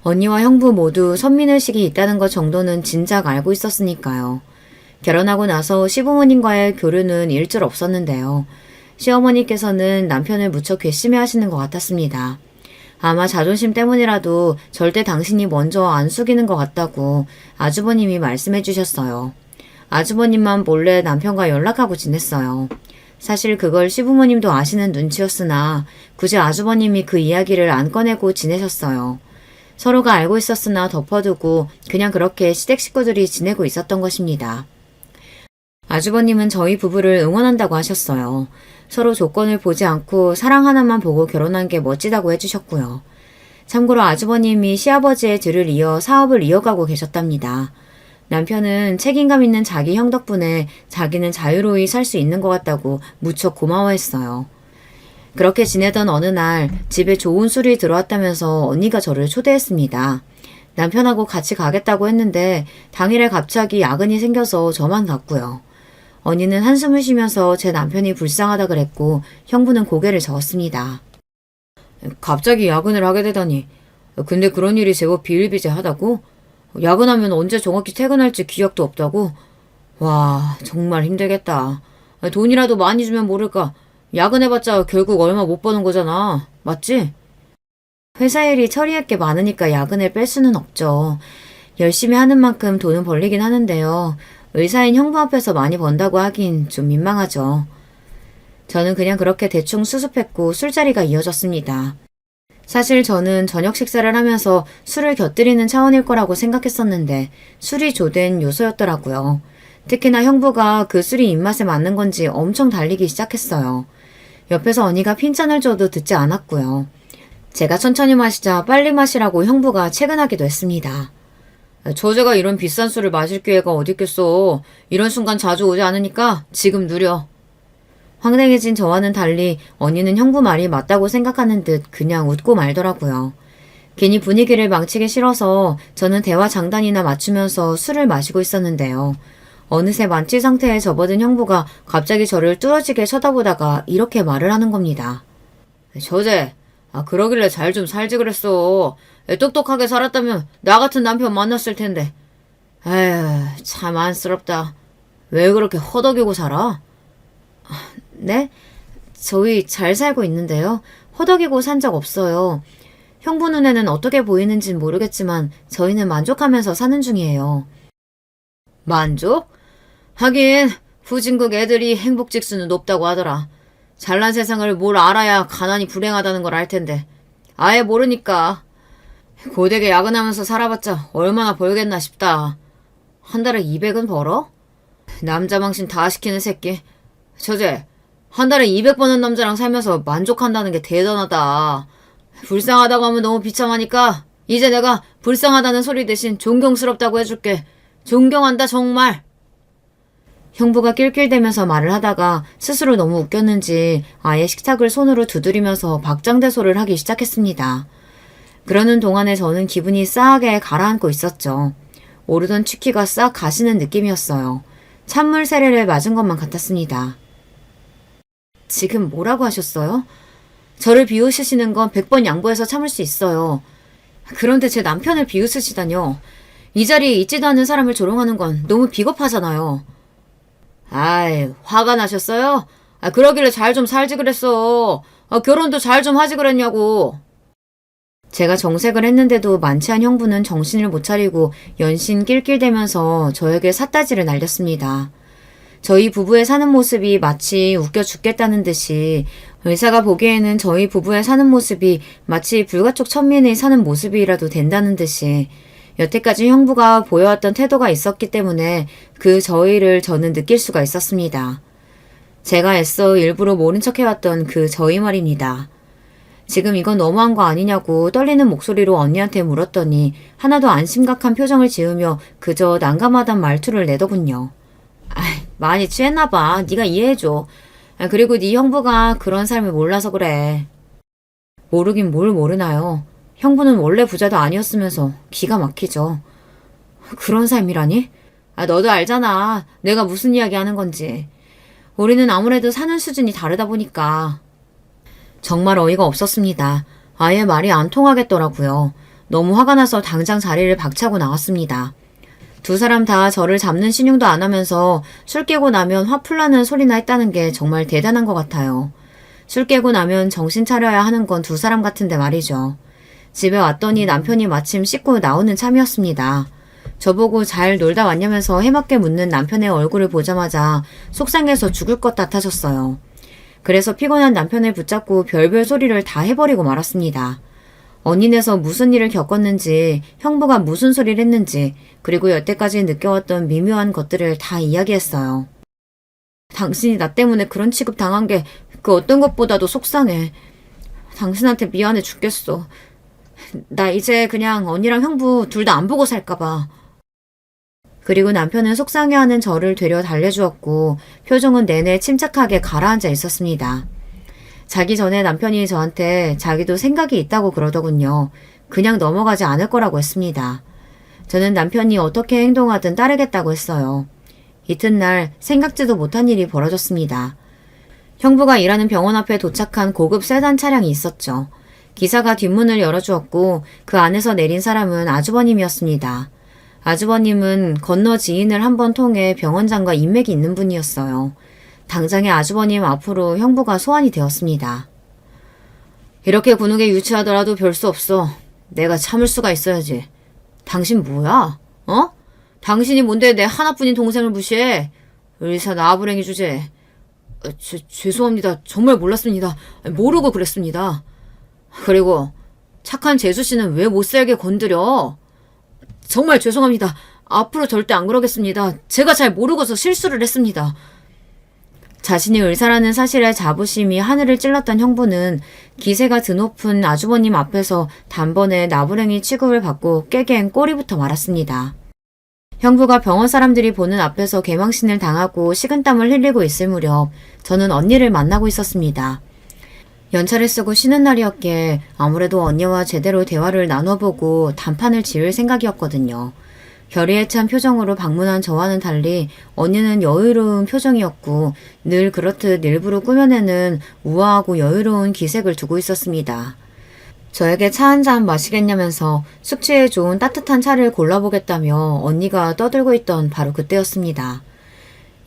언니와 형부 모두 선민의식이 있다는 것 정도는 진작 알고 있었으니까요. 결혼하고 나서 시부모님과의 교류는 일절 없었는데요. 시어머니께서는 남편을 무척 괘씸해 하시는 것 같았습니다. 아마 자존심 때문이라도 절대 당신이 먼저 안 숙이는 것 같다고 아주버님이 말씀해 주셨어요. 아주버님만 몰래 남편과 연락하고 지냈어요. 사실 그걸 시부모님도 아시는 눈치였으나 굳이 아주버님이 그 이야기를 안 꺼내고 지내셨어요. 서로가 알고 있었으나 덮어두고 그냥 그렇게 시댁 식구들이 지내고 있었던 것입니다. 아주버님은 저희 부부를 응원한다고 하셨어요. 서로 조건을 보지 않고 사랑 하나만 보고 결혼한 게 멋지다고 해주셨고요. 참고로 아주버님이 시아버지의 뒤를 이어 사업을 이어가고 계셨답니다. 남편은 책임감 있는 자기 형 덕분에 자기는 자유로이 살 수 있는 것 같다고 무척 고마워했어요. 그렇게 지내던 어느 날 집에 좋은 술이 들어왔다면서 언니가 저를 초대했습니다. 남편하고 같이 가겠다고 했는데 당일에 갑자기 야근이 생겨서 저만 갔고요. 언니는 한숨을 쉬면서 제 남편이 불쌍하다 그랬고 형부는 고개를 저었습니다. 갑자기 야근을 하게 되다니. 근데 그런 일이 제법 비일비재하다고? 야근하면 언제 정확히 퇴근할지 기억도 없다고? 와, 정말 힘들겠다. 돈이라도 많이 주면 모를까. 야근해봤자 결국 얼마 못 버는 거잖아. 맞지? 회사 일이 처리할 게 많으니까 야근을 뺄 수는 없죠. 열심히 하는 만큼 돈은 벌리긴 하는데요. 의사인 형부 앞에서 많이 번다고 하긴 좀 민망하죠. 저는 그냥 그렇게 대충 수습했고 술자리가 이어졌습니다. 사실 저는 저녁 식사를 하면서 술을 곁들이는 차원일 거라고 생각했었는데 술이 조된 요소였더라고요. 특히나 형부가 그 술이 입맛에 맞는 건지 엄청 달리기 시작했어요. 옆에서 언니가 핀잔을 줘도 듣지 않았고요. 제가 천천히 마시자 빨리 마시라고 형부가 체근하기도 했습니다. 저제가 이런 비싼 술을 마실 기회가 어딨겠어. 이런 순간 자주 오지 않으니까 지금 누려. 황당해진 저와는 달리 언니는 형부 말이 맞다고 생각하는 듯 그냥 웃고 말더라고요. 괜히 분위기를 망치기 싫어서 저는 대화 장단이나 맞추면서 술을 마시고 있었는데요. 어느새 만취 상태에 접어든 형부가 갑자기 저를 뚫어지게 쳐다보다가 이렇게 말을 하는 겁니다. 저제, 그러길래 잘 좀 살지 그랬어. 똑똑하게 살았다면 나 같은 남편 만났을 텐데. 에휴, 참 안쓰럽다. 왜 그렇게 허덕이고 살아? 네? 저희 잘 살고 있는데요. 허덕이고 산 적 없어요. 형부 눈에는 어떻게 보이는진 모르겠지만 저희는 만족하면서 사는 중이에요. 만족? 하긴 후진국 애들이 행복 지수는 높다고 하더라. 잘난 세상을 뭘 알아야 가난이 불행하다는 걸 알 텐데. 아예 모르니까. 고되게 야근하면서 살아봤자 얼마나 벌겠나 싶다. 한 달에 200은 벌어? 남자 망신 다 시키는 새끼. 저제, 한 달에 200 버는 남자랑 살면서 만족한다는 게 대단하다. 불쌍하다고 하면 너무 비참하니까 이제 내가 불쌍하다는 소리 대신 존경스럽다고 해줄게. 존경한다 정말. 형부가 낄낄대면서 말을 하다가 스스로 너무 웃겼는지 아예 식탁을 손으로 두드리면서 박장대소를 하기 시작했습니다. 그러는 동안에 저는 기분이 싸하게 가라앉고 있었죠. 오르던 취기가 싹 가시는 느낌이었어요. 찬물 세례를 맞은 것만 같았습니다. 지금 뭐라고 하셨어요? 저를 비웃으시는 건 100번 양보해서 참을 수 있어요. 그런데 제 남편을 비웃으시다뇨. 이 자리에 있지도 않은 사람을 조롱하는 건 너무 비겁하잖아요. 아이, 화가 나셨어요? 그러길래 잘 좀 살지 그랬어. 결혼도 잘 좀 하지 그랬냐고. 제가 정색을 했는데도 만취한 형부는 정신을 못 차리고 연신 낄낄대면서 저에게 삿다지를 날렸습니다. 저희 부부의 사는 모습이 마치 웃겨 죽겠다는 듯이 의사가 보기에는 저희 부부의 사는 모습이 마치 불가촉 천민이 사는 모습이라도 된다는 듯이 여태까지 형부가 보여왔던 태도가 있었기 때문에 그 저희를 저는 느낄 수가 있었습니다. 제가 애써 일부러 모른 척 해왔던 그 저희 말입니다. 지금 이건 너무한 거 아니냐고 떨리는 목소리로 언니한테 물었더니 하나도 안 심각한 표정을 지으며 그저 난감하단 말투를 내더군요. 많이 취했나 봐. 네가 이해해줘. 그리고 네 형부가 그런 삶을 몰라서 그래. 모르긴 뭘 모르나요. 형부는 원래 부자도 아니었으면서 기가 막히죠. 그런 삶이라니? 너도 알잖아. 내가 무슨 이야기 하는 건지. 우리는 아무래도 사는 수준이 다르다 보니까. 정말 어이가 없었습니다. 아예 말이 안 통하겠더라고요. 너무 화가 나서 당장 자리를 박차고 나왔습니다. 두 사람 다 저를 잡는 신용도 안 하면서 술 깨고 나면 화풀 나는 소리나 했다는 게 정말 대단한 것 같아요. 술 깨고 나면 정신 차려야 하는 건 두 사람 같은데 말이죠. 집에 왔더니 남편이 마침 씻고 나오는 참이었습니다. 저보고 잘 놀다 왔냐면서 해맑게 묻는 남편의 얼굴을 보자마자 속상해서 죽을 것 같아졌어요. 그래서 피곤한 남편을 붙잡고 별별 소리를 다 해버리고 말았습니다. 언니네서 무슨 일을 겪었는지, 형부가 무슨 소리를 했는지, 그리고 여태까지 느껴왔던 미묘한 것들을 다 이야기했어요. 당신이 나 때문에 그런 취급 당한 게 그 어떤 것보다도 속상해. 당신한테 미안해 죽겠어. 나 이제 그냥 언니랑 형부 둘 다 안 보고 살까봐. 그리고 남편은 속상해하는 저를 되려 달래주었고 표정은 내내 침착하게 가라앉아 있었습니다. 자기 전에 남편이 저한테 자기도 생각이 있다고 그러더군요. 그냥 넘어가지 않을 거라고 했습니다. 저는 남편이 어떻게 행동하든 따르겠다고 했어요. 이튿날 생각지도 못한 일이 벌어졌습니다. 형부가 일하는 병원 앞에 도착한 고급 세단 차량이 있었죠. 기사가 뒷문을 열어주었고 그 안에서 내린 사람은 아주버님이었습니다. 아주버님은 건너 지인을 한번 통해 병원장과 인맥이 있는 분이었어요. 당장의 아주버님 앞으로 형부가 소환이 되었습니다. 이렇게 군우게 유치하더라도 별 수 없어. 내가 참을 수가 있어야지. 당신 뭐야? 당신이 뭔데 내 하나뿐인 동생을 무시해? 의사 나부랭이 주제. 죄송합니다. 정말 몰랐습니다. 모르고 그랬습니다. 그리고 착한 재수씨는 왜 못살게 건드려? 정말 죄송합니다. 앞으로 절대 안 그러겠습니다. 제가 잘 모르고서 실수를 했습니다. 자신이 의사라는 사실에 자부심이 하늘을 찔렀던 형부는 기세가 드높은 아주버님 앞에서 단번에 나부랭이 취급을 받고 깨갱 꼬리부터 말았습니다. 형부가 병원 사람들이 보는 앞에서 개망신을 당하고 식은땀을 흘리고 있을 무렵 저는 언니를 만나고 있었습니다. 연차를 쓰고 쉬는 날이었기에 아무래도 언니와 제대로 대화를 나눠보고 단판을 지을 생각이었거든요. 결의에 찬 표정으로 방문한 저와는 달리 언니는 여유로운 표정이었고 늘 그렇듯 일부러 꾸며내는 우아하고 여유로운 기색을 두고 있었습니다. 저에게 차 한 잔 마시겠냐면서 숙취에 좋은 따뜻한 차를 골라보겠다며 언니가 떠들고 있던 바로 그때였습니다.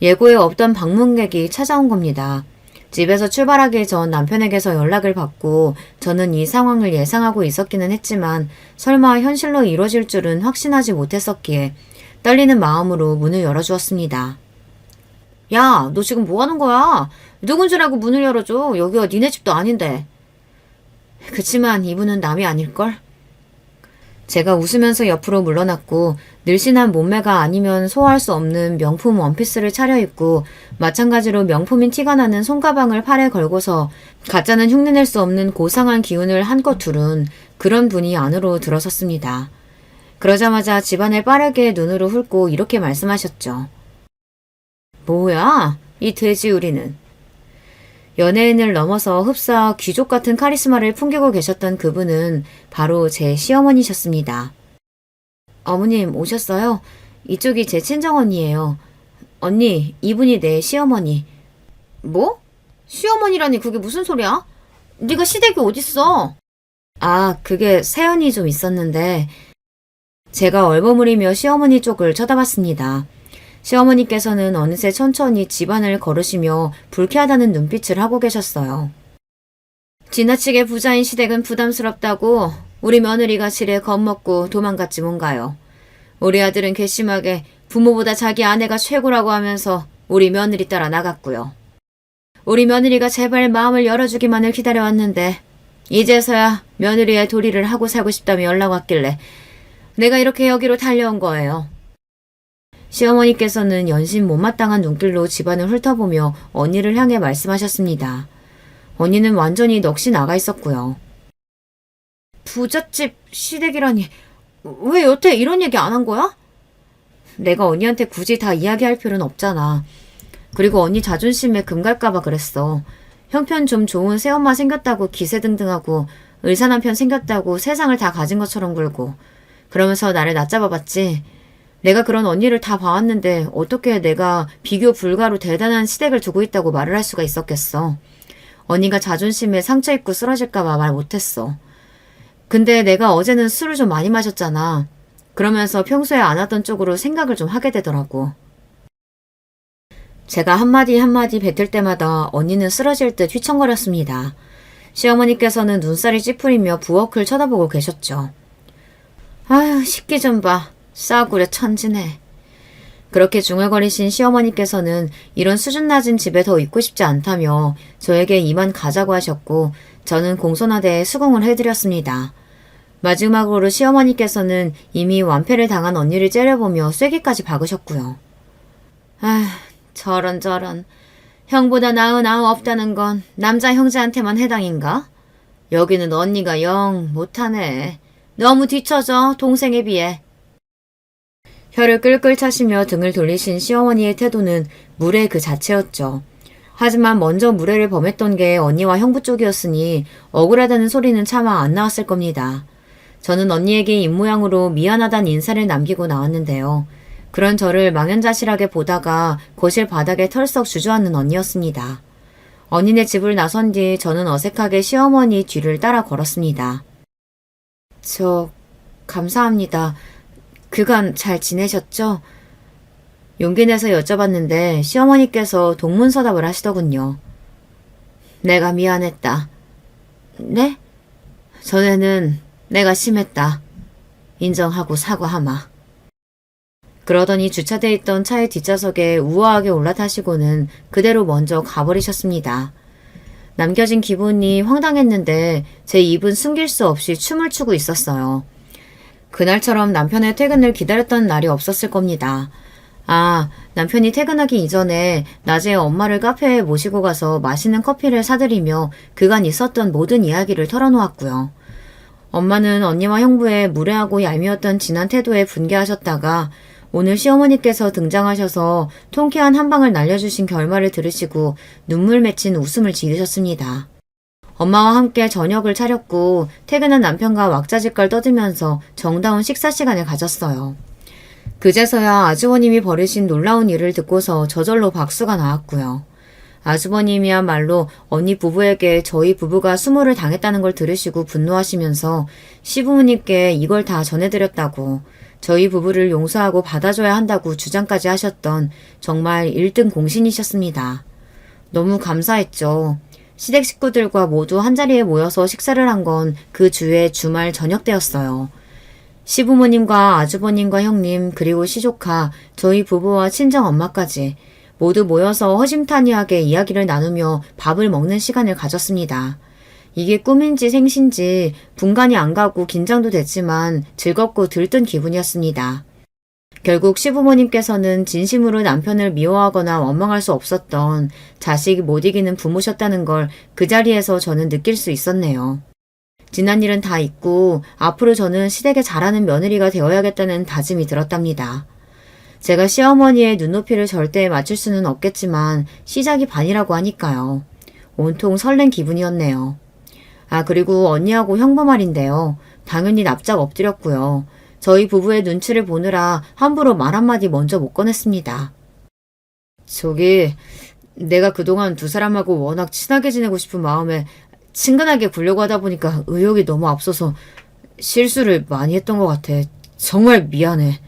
예고에 없던 방문객이 찾아온 겁니다. 집에서 출발하기 전 남편에게서 연락을 받고 저는 이 상황을 예상하고 있었기는 했지만 설마 현실로 이뤄질 줄은 확신하지 못했었기에 떨리는 마음으로 문을 열어주었습니다. 야, 너 지금 뭐 하는 거야? 누군 줄 알고 문을 열어줘. 여기가 니네 집도 아닌데. 그치만 이분은 남이 아닐걸? 제가 웃으면서 옆으로 물러났고 늘씬한 몸매가 아니면 소화할 수 없는 명품 원피스를 차려입고 마찬가지로 명품인 티가 나는 손가방을 팔에 걸고서 가짜는 흉내낼 수 없는 고상한 기운을 한껏 두른 그런 분이 안으로 들어섰습니다. 그러자마자 집안을 빠르게 눈으로 훑고 이렇게 말씀하셨죠. 뭐야? 이 돼지우리는. 연예인을 넘어서 흡사 귀족 같은 카리스마를 풍기고 계셨던 그분은 바로 제 시어머니셨습니다. 어머님 오셨어요? 이쪽이 제 친정언니예요. 언니, 이분이 내 시어머니. 뭐? 시어머니라니 그게 무슨 소리야? 네가 시댁이 어딨어? 아, 그게 사연이 좀 있었는데 제가 얼버무리며 시어머니 쪽을 쳐다봤습니다. 시어머니께서는 어느새 천천히 집안을 걸으시며 불쾌하다는 눈빛을 하고 계셨어요. 지나치게 부자인 시댁은 부담스럽다고 우리 며느리가 지레 겁먹고 도망갔지 뭔가요. 우리 아들은 괘씸하게 부모보다 자기 아내가 최고라고 하면서 우리 며느리 따라 나갔고요. 우리 며느리가 제발 마음을 열어주기만을 기다려왔는데 이제서야 며느리의 도리를 하고 살고 싶다며 연락 왔길래 내가 이렇게 여기로 달려온 거예요. 시어머니께서는 연신 못마땅한 눈길로 집안을 훑어보며 언니를 향해 말씀하셨습니다. 언니는 완전히 넋이 나가 있었고요. 부잣집 시댁이라니 왜 여태 이런 얘기 안 한 거야? 내가 언니한테 굳이 다 이야기할 필요는 없잖아. 그리고 언니 자존심에 금 갈까봐 그랬어. 형편 좀 좋은 새엄마 생겼다고 기세등등하고 의사 남편 생겼다고 세상을 다 가진 것처럼 굴고 그러면서 나를 낮잡아봤지. 내가 그런 언니를 다 봐왔는데 어떻게 내가 비교 불가로 대단한 시댁을 두고 있다고 말을 할 수가 있었겠어. 언니가 자존심에 상처 입고 쓰러질까봐 말 못했어. 근데 내가 어제는 술을 좀 많이 마셨잖아. 그러면서 평소에 안 하던 쪽으로 생각을 좀 하게 되더라고. 제가 한마디 한마디 뱉을 때마다 언니는 쓰러질 듯 휘청거렸습니다. 시어머니께서는 눈살이 찌푸리며 부엌을 쳐다보고 계셨죠. 아휴, 식기 좀 봐. 싸구려 천지네. 그렇게 중얼거리신 시어머니께서는 이런 수준 낮은 집에 더 있고 싶지 않다며 저에게 이만 가자고 하셨고 저는 공손하되 수긍을 해드렸습니다. 마지막으로 시어머니께서는 이미 완패를 당한 언니를 째려보며 쐐기까지 박으셨고요. 아, 저런. 형보다 나은 아우 없다는 건 남자 형제한테만 해당인가? 여기는 언니가 영 못하네. 너무 뒤처져, 동생에 비해. 혀를 끌끌 차시며 등을 돌리신 시어머니의 태도는 무례 그 자체였죠. 하지만 먼저 무례를 범했던 게 언니와 형부 쪽이었으니 억울하다는 소리는 차마 안 나왔을 겁니다. 저는 언니에게 입모양으로 미안하단 인사를 남기고 나왔는데요. 그런 저를 망연자실하게 보다가 거실 바닥에 털썩 주저앉는 언니였습니다. 언니네 집을 나선 뒤 저는 어색하게 시어머니 뒤를 따라 걸었습니다. 감사합니다. 그간 잘 지내셨죠? 용기 내서 여쭤봤는데 시어머니께서 동문서답을 하시더군요. 내가 미안했다. 네? 전에는 내가 심했다. 인정하고 사과하마. 그러더니 주차돼 있던 차의 뒷좌석에 우아하게 올라타시고는 그대로 먼저 가버리셨습니다. 남겨진 기분이 황당했는데 제 입은 숨길 수 없이 춤을 추고 있었어요. 그날처럼 남편의 퇴근을 기다렸던 날이 없었을 겁니다. 남편이 퇴근하기 이전에 낮에 엄마를 카페에 모시고 가서 맛있는 커피를 사드리며 그간 있었던 모든 이야기를 털어놓았고요. 엄마는 언니와 형부의 무례하고 얄미웠던 지난 태도에 분개하셨다가 오늘 시어머니께서 등장하셔서 통쾌한 한 방을 날려주신 결말을 들으시고 눈물 맺힌 웃음을 지으셨습니다. 엄마와 함께 저녁을 차렸고 퇴근한 남편과 왁자지껄 떠들면서 정다운 식사 시간을 가졌어요. 그제서야 아주버님이 벌이신 놀라운 일을 듣고서 저절로 박수가 나왔고요. 아주버님이야말로 언니 부부에게 저희 부부가 수모를 당했다는 걸 들으시고 분노하시면서 시부모님께 이걸 다 전해드렸다고 저희 부부를 용서하고 받아줘야 한다고 주장까지 하셨던 정말 1등 공신이셨습니다. 너무 감사했죠. 시댁 식구들과 모두 한자리에 모여서 식사를 한 건 그 주의 주말 저녁 때였어요. 시부모님과 아주버님과 형님 그리고 시조카, 저희 부부와 친정엄마까지 모두 모여서 허심탄회하게 이야기를 나누며 밥을 먹는 시간을 가졌습니다. 이게 꿈인지 생신지 분간이 안 가고 긴장도 됐지만 즐겁고 들뜬 기분이었습니다. 결국 시부모님께서는 진심으로 남편을 미워하거나 원망할 수 없었던 자식이 못 이기는 부모셨다는 걸 그 자리에서 저는 느낄 수 있었네요. 지난 일은 다 잊고 앞으로 저는 시댁에 잘하는 며느리가 되어야겠다는 다짐이 들었답니다. 제가 시어머니의 눈높이를 절대 맞출 수는 없겠지만 시작이 반이라고 하니까요. 온통 설렌 기분이었네요. 그리고 언니하고 형부 말인데요. 당연히 납작 엎드렸고요. 저희 부부의 눈치를 보느라 함부로 말 한마디 먼저 못 꺼냈습니다. 내가 그동안 두 사람하고 워낙 친하게 지내고 싶은 마음에 친근하게 굴려고 하다 보니까 의욕이 너무 앞서서 실수를 많이 했던 것 같아. 정말 미안해.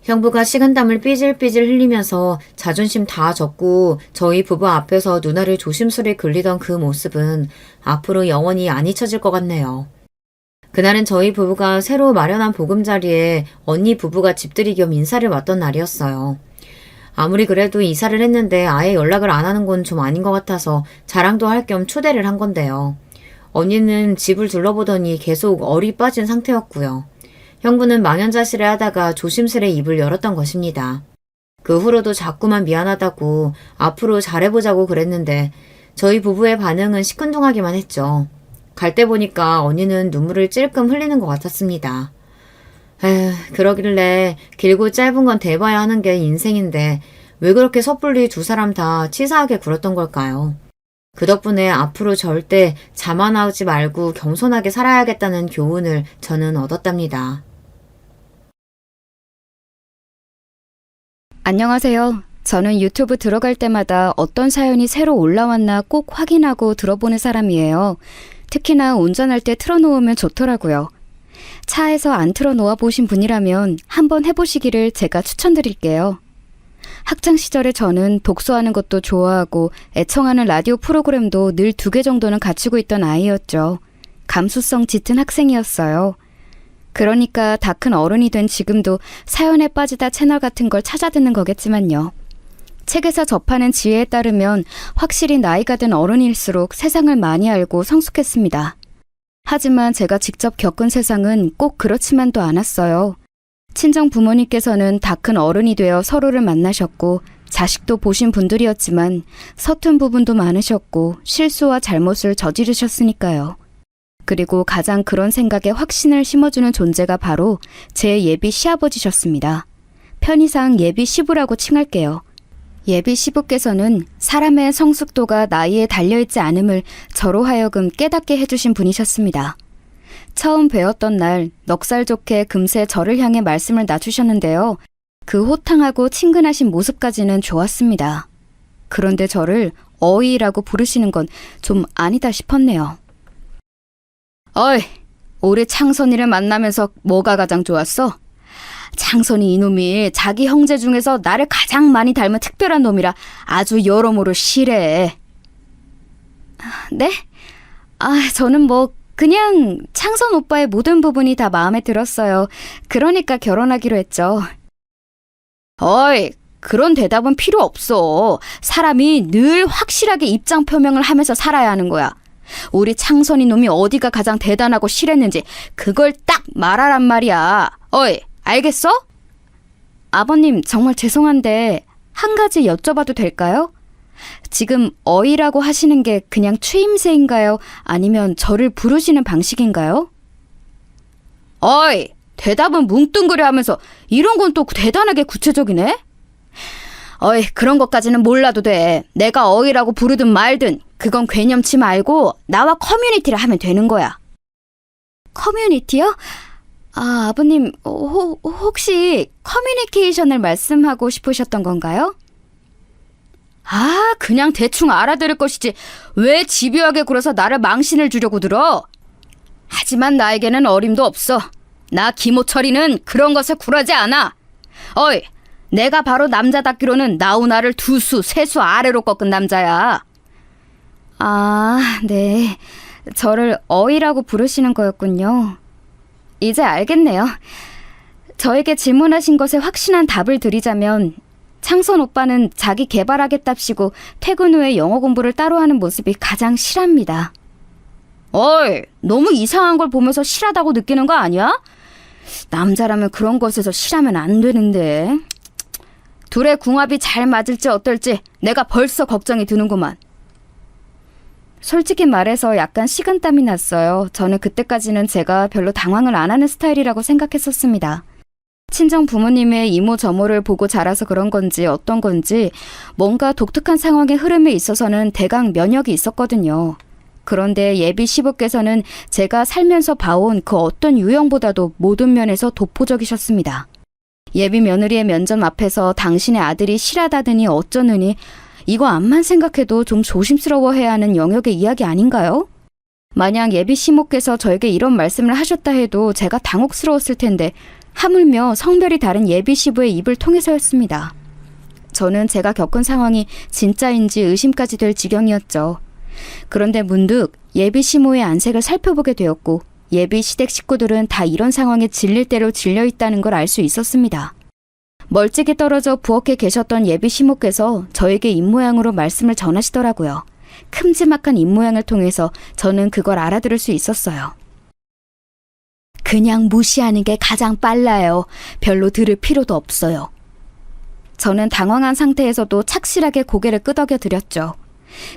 형부가 식은땀을 삐질삐질 흘리면서 자존심 다 젖고 저희 부부 앞에서 누나를 조심스레 굴리던 그 모습은 앞으로 영원히 안 잊혀질 것 같네요. 그날은 저희 부부가 새로 마련한 보금자리에 언니 부부가 집들이 겸 인사를 왔던 날이었어요. 아무리 그래도 이사를 했는데 아예 연락을 안 하는 건 좀 아닌 것 같아서 자랑도 할 겸 초대를 한 건데요. 언니는 집을 둘러보더니 계속 얼이 빠진 상태였고요. 형부는 망연자실해 하다가 조심스레 입을 열었던 것입니다. 그 후로도 자꾸만 미안하다고 앞으로 잘해보자고 그랬는데 저희 부부의 반응은 시큰둥하기만 했죠. 갈 때 보니까 언니는 눈물을 찔끔 흘리는 것 같았습니다. 에휴, 그러길래 길고 짧은 건 대봐야 하는 게 인생인데 왜 그렇게 섣불리 두 사람 다 치사하게 굴었던 걸까요? 그 덕분에 앞으로 절대 자만하지 말고 겸손하게 살아야겠다는 교훈을 저는 얻었답니다. 안녕하세요. 저는 유튜브 들어갈 때마다 어떤 사연이 새로 올라왔나 꼭 확인하고 들어보는 사람이에요. 특히나 운전할 때 틀어놓으면 좋더라고요. 차에서 안 틀어놓아 보신 분이라면 한번 해보시기를 제가 추천드릴게요. 학창시절에 저는 독서하는 것도 좋아하고 애청하는 라디오 프로그램도 늘 2개 정도는 갖추고 있던 아이였죠. 감수성 짙은 학생이었어요. 그러니까 다 큰 어른이 된 지금도 사연에 빠지다 채널 같은 걸 찾아 듣는 거겠지만요. 책에서 접하는 지혜에 따르면 확실히 나이가 든 어른일수록 세상을 많이 알고 성숙했습니다. 하지만 제가 직접 겪은 세상은 꼭 그렇지만도 않았어요. 친정 부모님께서는 다 큰 어른이 되어 서로를 만나셨고 자식도 보신 분들이었지만 서툰 부분도 많으셨고 실수와 잘못을 저지르셨으니까요. 그리고 가장 그런 생각에 확신을 심어주는 존재가 바로 제 예비 시아버지셨습니다. 편의상 예비 시부라고 칭할게요. 예비 시부께서는 사람의 성숙도가 나이에 달려있지 않음을 저로 하여금 깨닫게 해주신 분이셨습니다. 처음 뵈었던 날 넉살 좋게 금세 저를 향해 말씀을 낮추셨는데요. 그 호탕하고 친근하신 모습까지는 좋았습니다. 그런데 저를 어이라고 부르시는 건 좀 아니다 싶었네요. 어이, 우리 창선이를 만나면서 뭐가 가장 좋았어? 창선이 이놈이 자기 형제 중에서 나를 가장 많이 닮은 특별한 놈이라 아주 여러모로 싫어해. 네? 저는 그냥 창선 오빠의 모든 부분이 다 마음에 들었어요. 그러니까 결혼하기로 했죠. 어이, 그런 대답은 필요 없어. 사람이 늘 확실하게 입장 표명을 하면서 살아야 하는 거야. 우리 창선이 놈이 어디가 가장 대단하고 실했는지 그걸 딱 말하란 말이야. 어이, 알겠어? 아버님, 정말 죄송한데 한 가지 여쭤봐도 될까요? 지금 어이라고 하시는 게 그냥 추임새인가요? 아니면 저를 부르시는 방식인가요? 어이, 대답은 뭉뚱그려 하면서 이런 건 또 대단하게 구체적이네? 어이, 그런 것까지는 몰라도 돼. 내가 어이라고 부르든 말든 그건 괴념치 말고 나와 커뮤니티를 하면 되는 거야. 커뮤니티요? 아버님, 혹시 커뮤니케이션을 말씀하고 싶으셨던 건가요? 그냥 대충 알아들을 것이지 왜 집요하게 굴어서 나를 망신을 주려고 들어? 하지만 나에게는 어림도 없어. 나 김호철이는 그런 것에 굴하지 않아. 어이, 내가 바로 남자답기로는 나우나를 2수, 3수 아래로 꺾은 남자야. 네. 저를 어이라고 부르시는 거였군요. 이제 알겠네요. 저에게 질문하신 것에 확신한 답을 드리자면 창선 오빠는 자기 개발하겠답시고 퇴근 후에 영어 공부를 따로 하는 모습이 가장 실합니다. 어이, 너무 이상한 걸 보면서 실하다고 느끼는 거 아니야? 남자라면 그런 것에서 실하면 안 되는데. 둘의 궁합이 잘 맞을지 어떨지 내가 벌써 걱정이 드는구만. 솔직히 말해서 약간 식은땀이 났어요. 저는 그때까지는 제가 별로 당황을 안 하는 스타일이라고 생각했었습니다. 친정 부모님의 이모저모를 보고 자라서 그런 건지 어떤 건지 뭔가 독특한 상황의 흐름에 있어서는 대강 면역이 있었거든요. 그런데 예비 시부께서는 제가 살면서 봐온 그 어떤 유형보다도 모든 면에서 독보적이셨습니다. 예비 며느리의 면접 앞에서 당신의 아들이 실하다더니 어쩌느니 이거 암만 생각해도 좀 조심스러워해야 하는 영역의 이야기 아닌가요? 만약 예비 시모께서 저에게 이런 말씀을 하셨다 해도 제가 당혹스러웠을 텐데 하물며 성별이 다른 예비 시부의 입을 통해서였습니다. 저는 제가 겪은 상황이 진짜인지 의심까지 될 지경이었죠. 그런데 문득 예비 시모의 안색을 살펴보게 되었고 예비 시댁 식구들은 다 이런 상황에 질릴 대로 질려 있다는 걸 알 수 있었습니다. 멀찍이 떨어져 부엌에 계셨던 예비 시모께서 저에게 입모양으로 말씀을 전하시더라고요. 큼지막한 입모양을 통해서 저는 그걸 알아들을 수 있었어요. 그냥 무시하는 게 가장 빨라요. 별로 들을 필요도 없어요. 저는 당황한 상태에서도 착실하게 고개를 끄덕여 드렸죠.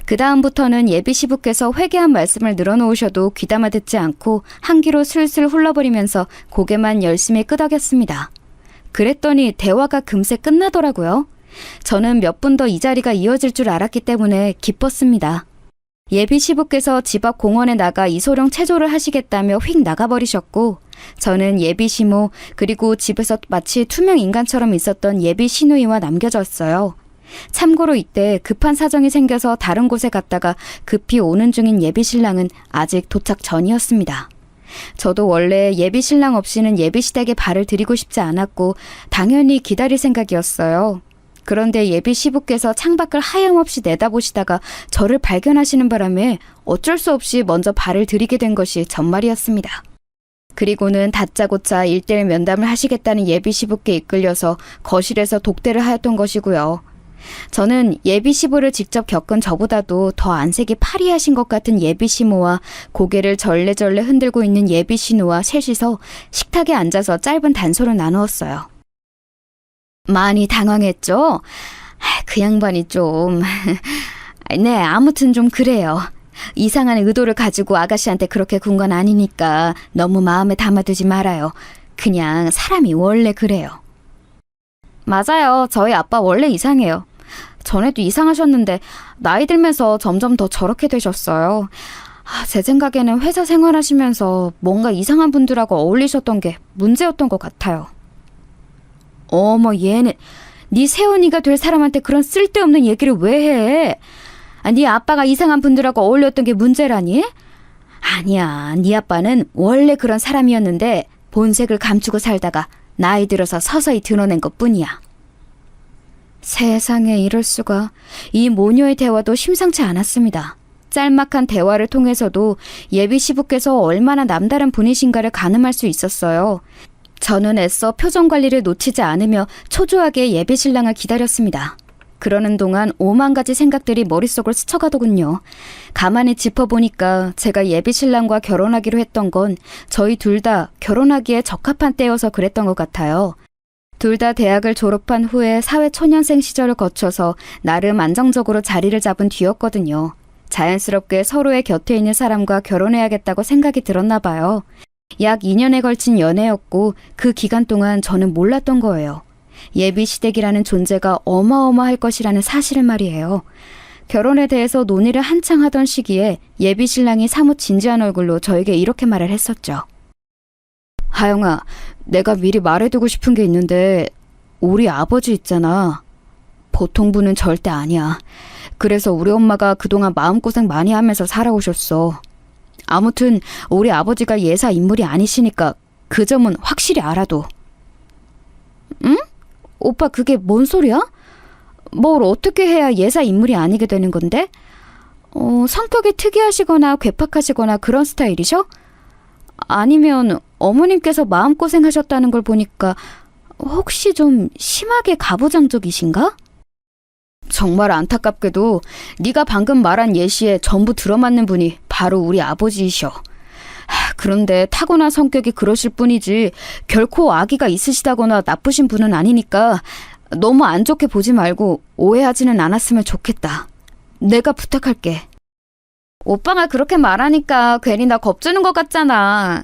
그 다음부터는 예비 시부께서 회개한 말씀을 늘어놓으셔도 귀담아 듣지 않고 한기로 슬슬 흘러버리면서 고개만 열심히 끄덕였습니다. 그랬더니 대화가 금세 끝나더라고요. 저는 몇 분 더 이 자리가 이어질 줄 알았기 때문에 기뻤습니다. 예비 시부께서 집 앞 공원에 나가 이소룡 체조를 하시겠다며 휙 나가버리셨고, 저는 예비 시모 그리고 집에서 마치 투명 인간처럼 있었던 예비 시누이와 남겨졌어요. 참고로 이때 급한 사정이 생겨서 다른 곳에 갔다가 급히 오는 중인 예비 신랑은 아직 도착 전이었습니다. 저도 원래 예비 신랑 없이는 예비 시댁에 발을 들이고 싶지 않았고 당연히 기다릴 생각이었어요. 그런데 예비 시부께서 창밖을 하염없이 내다보시다가 저를 발견하시는 바람에 어쩔 수 없이 먼저 발을 들이게 된 것이 전말이었습니다. 그리고는 다짜고짜 일대일 면담을 하시겠다는 예비 시부께 이끌려서 거실에서 독대를 하였던 것이고요. 저는 예비 시부를 직접 겪은 저보다도 더 안색이 파리하신 것 같은 예비 시모와 고개를 절레절레 흔들고 있는 예비 시누와 셋이서 식탁에 앉아서 짧은 단소를 나누었어요. 많이 당황했죠? 그 양반이 좀... 네, 아무튼 좀 그래요. 이상한 의도를 가지고 아가씨한테 그렇게 군 건 아니니까 너무 마음에 담아두지 말아요. 그냥 사람이 원래 그래요. 맞아요. 저희 아빠 원래 이상해요. 전에도 이상하셨는데 나이 들면서 점점 더 저렇게 되셨어요. 제 생각에는 회사 생활하시면서 뭔가 이상한 분들하고 어울리셨던 게 문제였던 것 같아요. 어머, 얘는 네 새언니가 될 사람한테 그런 쓸데없는 얘기를 왜 해? 네 아빠가 이상한 분들하고 어울렸던 게 문제라니? 아니야, 네 아빠는 원래 그런 사람이었는데 본색을 감추고 살다가 나이 들어서 서서히 드러낸 것뿐이야. 세상에, 이럴 수가. 이 모녀의 대화도 심상치 않았습니다. 짤막한 대화를 통해서도 예비 시부께서 얼마나 남다른 분이신가를 가늠할 수 있었어요. 저는 애써 표정 관리를 놓치지 않으며 초조하게 예비 신랑을 기다렸습니다. 그러는 동안 5만 가지 생각들이 머릿속을 스쳐가더군요. 가만히 짚어보니까 제가 예비 신랑과 결혼하기로 했던 건 저희 둘 다 결혼하기에 적합한 때여서 그랬던 것 같아요. 둘 다 대학을 졸업한 후에 사회초년생 시절을 거쳐서 나름 안정적으로 자리를 잡은 뒤였거든요. 자연스럽게 서로의 곁에 있는 사람과 결혼해야겠다고 생각이 들었나 봐요. 약 2년에 걸친 연애였고 그 기간 동안 저는 몰랐던 거예요. 예비 시댁이라는 존재가 어마어마할 것이라는 사실을 말이에요. 결혼에 대해서 논의를 한창 하던 시기에 예비 신랑이 사뭇 진지한 얼굴로 저에게 이렇게 말을 했었죠. 하영아, 내가 미리 말해두고 싶은 게 있는데 우리 아버지 있잖아. 보통 분은 절대 아니야. 그래서 우리 엄마가 그동안 마음고생 많이 하면서 살아오셨어. 아무튼 우리 아버지가 예사 인물이 아니시니까 그 점은 확실히 알아둬. 응? 오빠, 그게 뭔 소리야? 뭘 어떻게 해야 예사 인물이 아니게 되는 건데? 성격이 특이하시거나 괴팍하시거나 그런 스타일이셔? 아니면 어머님께서 마음고생하셨다는 걸 보니까 혹시 좀 심하게 가부장적이신가? 정말 안타깝게도 네가 방금 말한 예시에 전부 들어맞는 분이 바로 우리 아버지이셔. 그런데 타고난 성격이 그러실 뿐이지 결코 악의가 있으시다거나 나쁘신 분은 아니니까 너무 안 좋게 보지 말고 오해하지는 않았으면 좋겠다. 내가 부탁할게. 오빠가 그렇게 말하니까 괜히 나 겁주는 것 같잖아.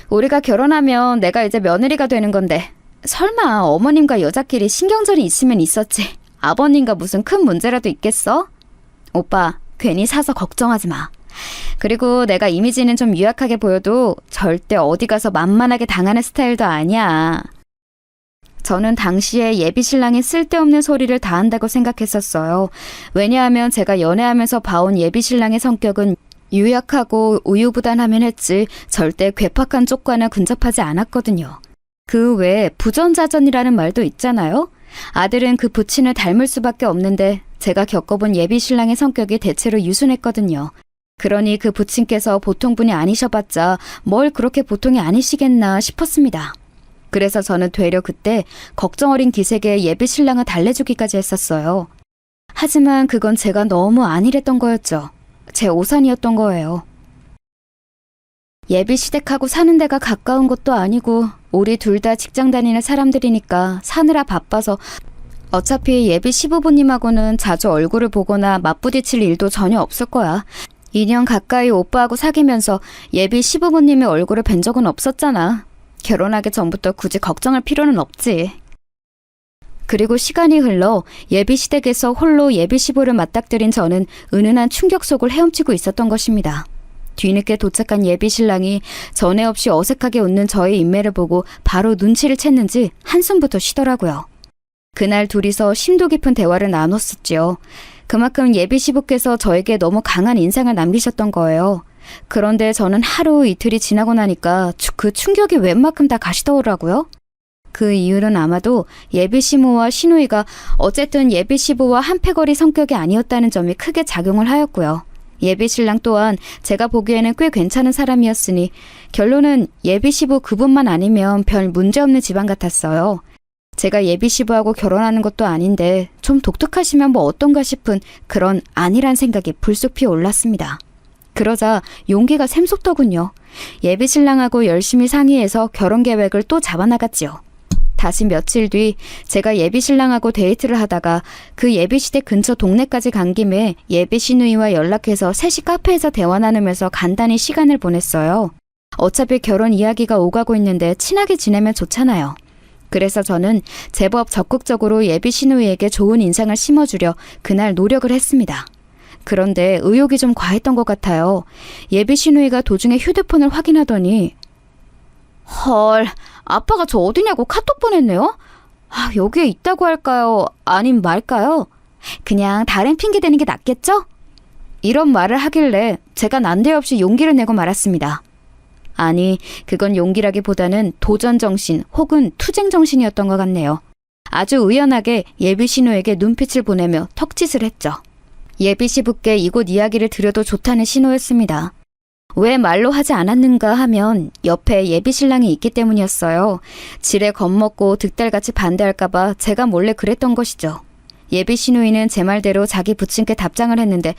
우리가 결혼하면 내가 이제 며느리가 되는 건데 설마 어머님과 여자끼리 신경전이 있으면 있었지. 아버님과 무슨 큰 문제라도 있겠어? 오빠, 괜히 사서 걱정하지 마. 그리고 내가 이미지는 좀 유약하게 보여도 절대 어디 가서 만만하게 당하는 스타일도 아니야. 저는 당시에 예비 신랑이 쓸데없는 소리를 다 한다고 생각했었어요. 왜냐하면 제가 연애하면서 봐온 예비 신랑의 성격은 유약하고 우유부단하면 했지 절대 괴팍한 쪽과는 근접하지 않았거든요. 그 외에 부전자전이라는 말도 있잖아요. 아들은 그 부친을 닮을 수밖에 없는데 제가 겪어본 예비 신랑의 성격이 대체로 유순했거든요. 그러니 그 부친께서 보통 분이 아니셔봤자 뭘 그렇게 보통이 아니시겠나 싶었습니다. 그래서 저는 되려 그때 걱정 어린 기색에 예비 신랑을 달래주기까지 했었어요. 하지만 그건 제가 너무 안일했던 거였죠. 제 오산이었던 거예요. 예비 시댁하고 사는 데가 가까운 것도 아니고 우리 둘 다 직장 다니는 사람들이니까 사느라 바빠서 어차피 예비 시부모님하고는 자주 얼굴을 보거나 맞부딪힐 일도 전혀 없을 거야. 2년 가까이 오빠하고 사귀면서 예비 시부모님의 얼굴을 뵌 적은 없었잖아. 결혼하기 전부터 굳이 걱정할 필요는 없지. 그리고 시간이 흘러 예비 시댁에서 홀로 예비 시부를 맞닥뜨린 저는 은은한 충격 속을 헤엄치고 있었던 것입니다. 뒤늦게 도착한 예비 신랑이 전에 없이 어색하게 웃는 저의 인매를 보고 바로 눈치를 챘는지 한숨부터 쉬더라고요. 그날 둘이서 심도 깊은 대화를 나눴었지요. 그만큼 예비 시부께서 저에게 너무 강한 인상을 남기셨던 거예요. 그런데 저는 하루 이틀이 지나고 나니까 그 충격이 웬만큼 다 가시더라고요. 그 이유는 아마도 예비 시모와 시누이가 어쨌든 예비 시부와 한패거리 성격이 아니었다는 점이 크게 작용을 하였고요. 예비 신랑 또한 제가 보기에는 꽤 괜찮은 사람이었으니 결론은 예비 시부 그분만 아니면 별 문제없는 집안 같았어요. 제가 예비 시부하고 결혼하는 것도 아닌데 좀 독특하시면 뭐 어떤가 싶은 그런 안일한 생각이 불쑥 피어올랐습니다. 그러자 용기가 샘솟더군요. 예비 신랑하고 열심히 상의해서 결혼 계획을 또 잡아나갔지요. 다시 며칠 뒤 제가 예비 신랑하고 데이트를 하다가 그 예비 시댁 근처 동네까지 간 김에 예비 시누이와 연락해서 셋이 카페에서 대화 나누면서 간단히 시간을 보냈어요. 어차피 결혼 이야기가 오가고 있는데 친하게 지내면 좋잖아요. 그래서 저는 제법 적극적으로 예비 시누이에게 좋은 인상을 심어주려 그날 노력을 했습니다. 그런데 의욕이 좀 과했던 것 같아요. 예비 시누이가 도중에 휴대폰을 확인하더니 헐, 아빠가 저 어디냐고 카톡 보냈네요? 여기에 있다고 할까요? 아님 말까요? 그냥 다른 핑계 대는 게 낫겠죠? 이런 말을 하길래 제가 난데없이 용기를 내고 말았습니다. 아니, 그건 용기라기보다는 도전정신 혹은 투쟁정신이었던 것 같네요. 아주 의연하게 예비 신우에게 눈빛을 보내며 턱짓을 했죠. 예비 시부께 이곳 이야기를 드려도 좋다는 신호였습니다. 왜 말로 하지 않았는가 하면 옆에 예비 신랑이 있기 때문이었어요. 지레 겁먹고 득달같이 반대할까봐 제가 몰래 그랬던 것이죠. 예비 시누이는 제 말대로 자기 부친께 답장을 했는데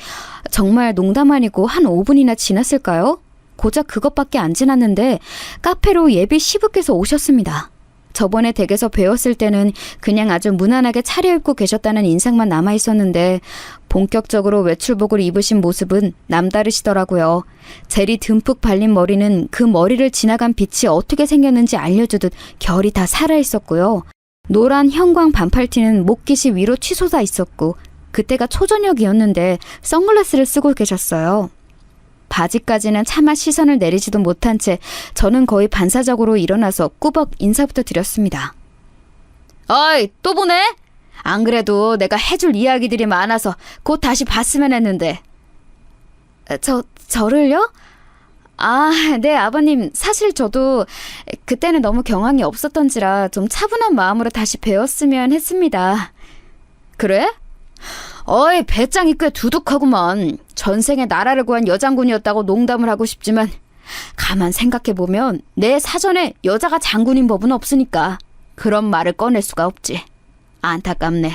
정말 농담 아니고 한 5분이나 지났을까요? 고작 그것밖에 안 지났는데 카페로 예비 시부께서 오셨습니다. 저번에 댁에서 뵈었을 때는 그냥 아주 무난하게 차려입고 계셨다는 인상만 남아있었는데 본격적으로 외출복을 입으신 모습은 남다르시더라고요. 젤이 듬뿍 발린 머리는 그 머리를 지나간 빛이 어떻게 생겼는지 알려주듯 결이 다 살아있었고요. 노란 형광 반팔티는 목깃이 위로 치솟아 있었고 그때가 초저녁이었는데 선글라스를 쓰고 계셨어요. 바지까지는 차마 시선을 내리지도 못한 채 저는 거의 반사적으로 일어나서 꾸벅 인사부터 드렸습니다. 어이, 또 보네? 안 그래도 내가 해줄 이야기들이 많아서 곧 다시 봤으면 했는데. 저를요? 네, 아버님. 사실 저도 그때는 너무 경황이 없었던지라 좀 차분한 마음으로 다시 뵈었으면 했습니다. 그래? 어이, 배짱이 꽤 두둑하구먼. 전생에 나라를 구한 여장군이었다고 농담을 하고 싶지만 가만 생각해보면 내 사전에 여자가 장군인 법은 없으니까 그런 말을 꺼낼 수가 없지. 안타깝네.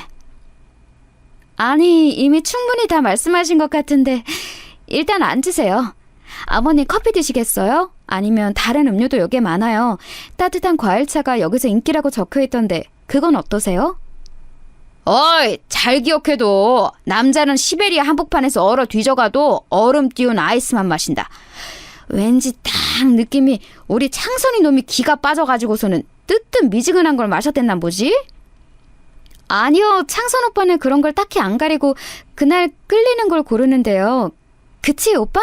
아니, 이미 충분히 다 말씀하신 것 같은데 일단 앉으세요. 아버님 커피 드시겠어요? 아니면 다른 음료도 여기에 많아요. 따뜻한 과일차가 여기서 인기라고 적혀있던데 그건 어떠세요? 어이, 잘 기억해도 남자는 시베리아 한복판에서 얼어 뒤져가도 얼음 띄운 아이스만 마신다. 왠지 딱 느낌이 우리 창선이 놈이 기가 빠져가지고서는 뜨뜻미지근한 걸 마셨댔나 뭐지? 아니요, 창선 오빠는 그런 걸 딱히 안 가리고 그날 끌리는 걸 고르는데요. 그치, 오빠?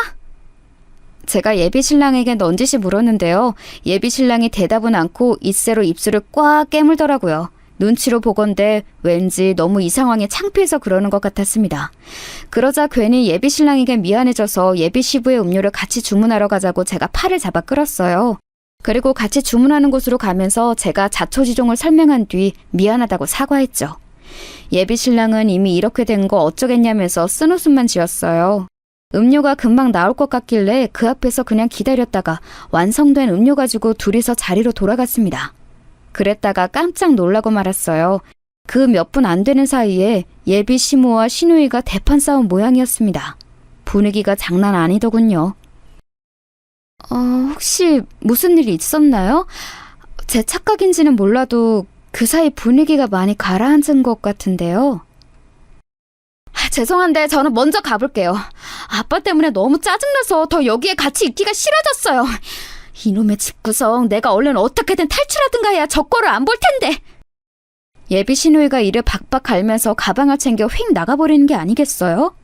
제가 예비 신랑에게 넌지시 물었는데요. 예비 신랑이 대답은 않고 이새로 입술을 꽉 깨물더라고요. 눈치로 보건대 왠지 너무 이 상황에 창피해서 그러는 것 같았습니다. 그러자 괜히 예비 신랑에게 미안해져서 예비 시부의 음료를 같이 주문하러 가자고 제가 팔을 잡아 끌었어요. 그리고 같이 주문하는 곳으로 가면서 제가 자초지종을 설명한 뒤 미안하다고 사과했죠. 예비 신랑은 이미 이렇게 된 거 어쩌겠냐면서 쓴웃음만 지었어요. 음료가 금방 나올 것 같길래 그 앞에서 그냥 기다렸다가 완성된 음료 가지고 둘이서 자리로 돌아갔습니다. 그랬다가 깜짝 놀라고 말았어요. 그 몇 분 안 되는 사이에 예비 시모와 시누이가 대판 싸운 모양이었습니다. 분위기가 장난 아니더군요. 혹시 무슨 일이 있었나요? 제 착각인지는 몰라도 그 사이 분위기가 많이 가라앉은 것 같은데요. 죄송한데 저는 먼저 가볼게요. 아빠 때문에 너무 짜증나서 더 여기에 같이 있기가 싫어졌어요. 이놈의 집구석, 내가 얼른 어떻게든 탈출하든가 해야 저 꼴을 안 볼 텐데. 예비 시누이가 이를 박박 갈면서 가방을 챙겨 휙 나가버리는 게 아니겠어요?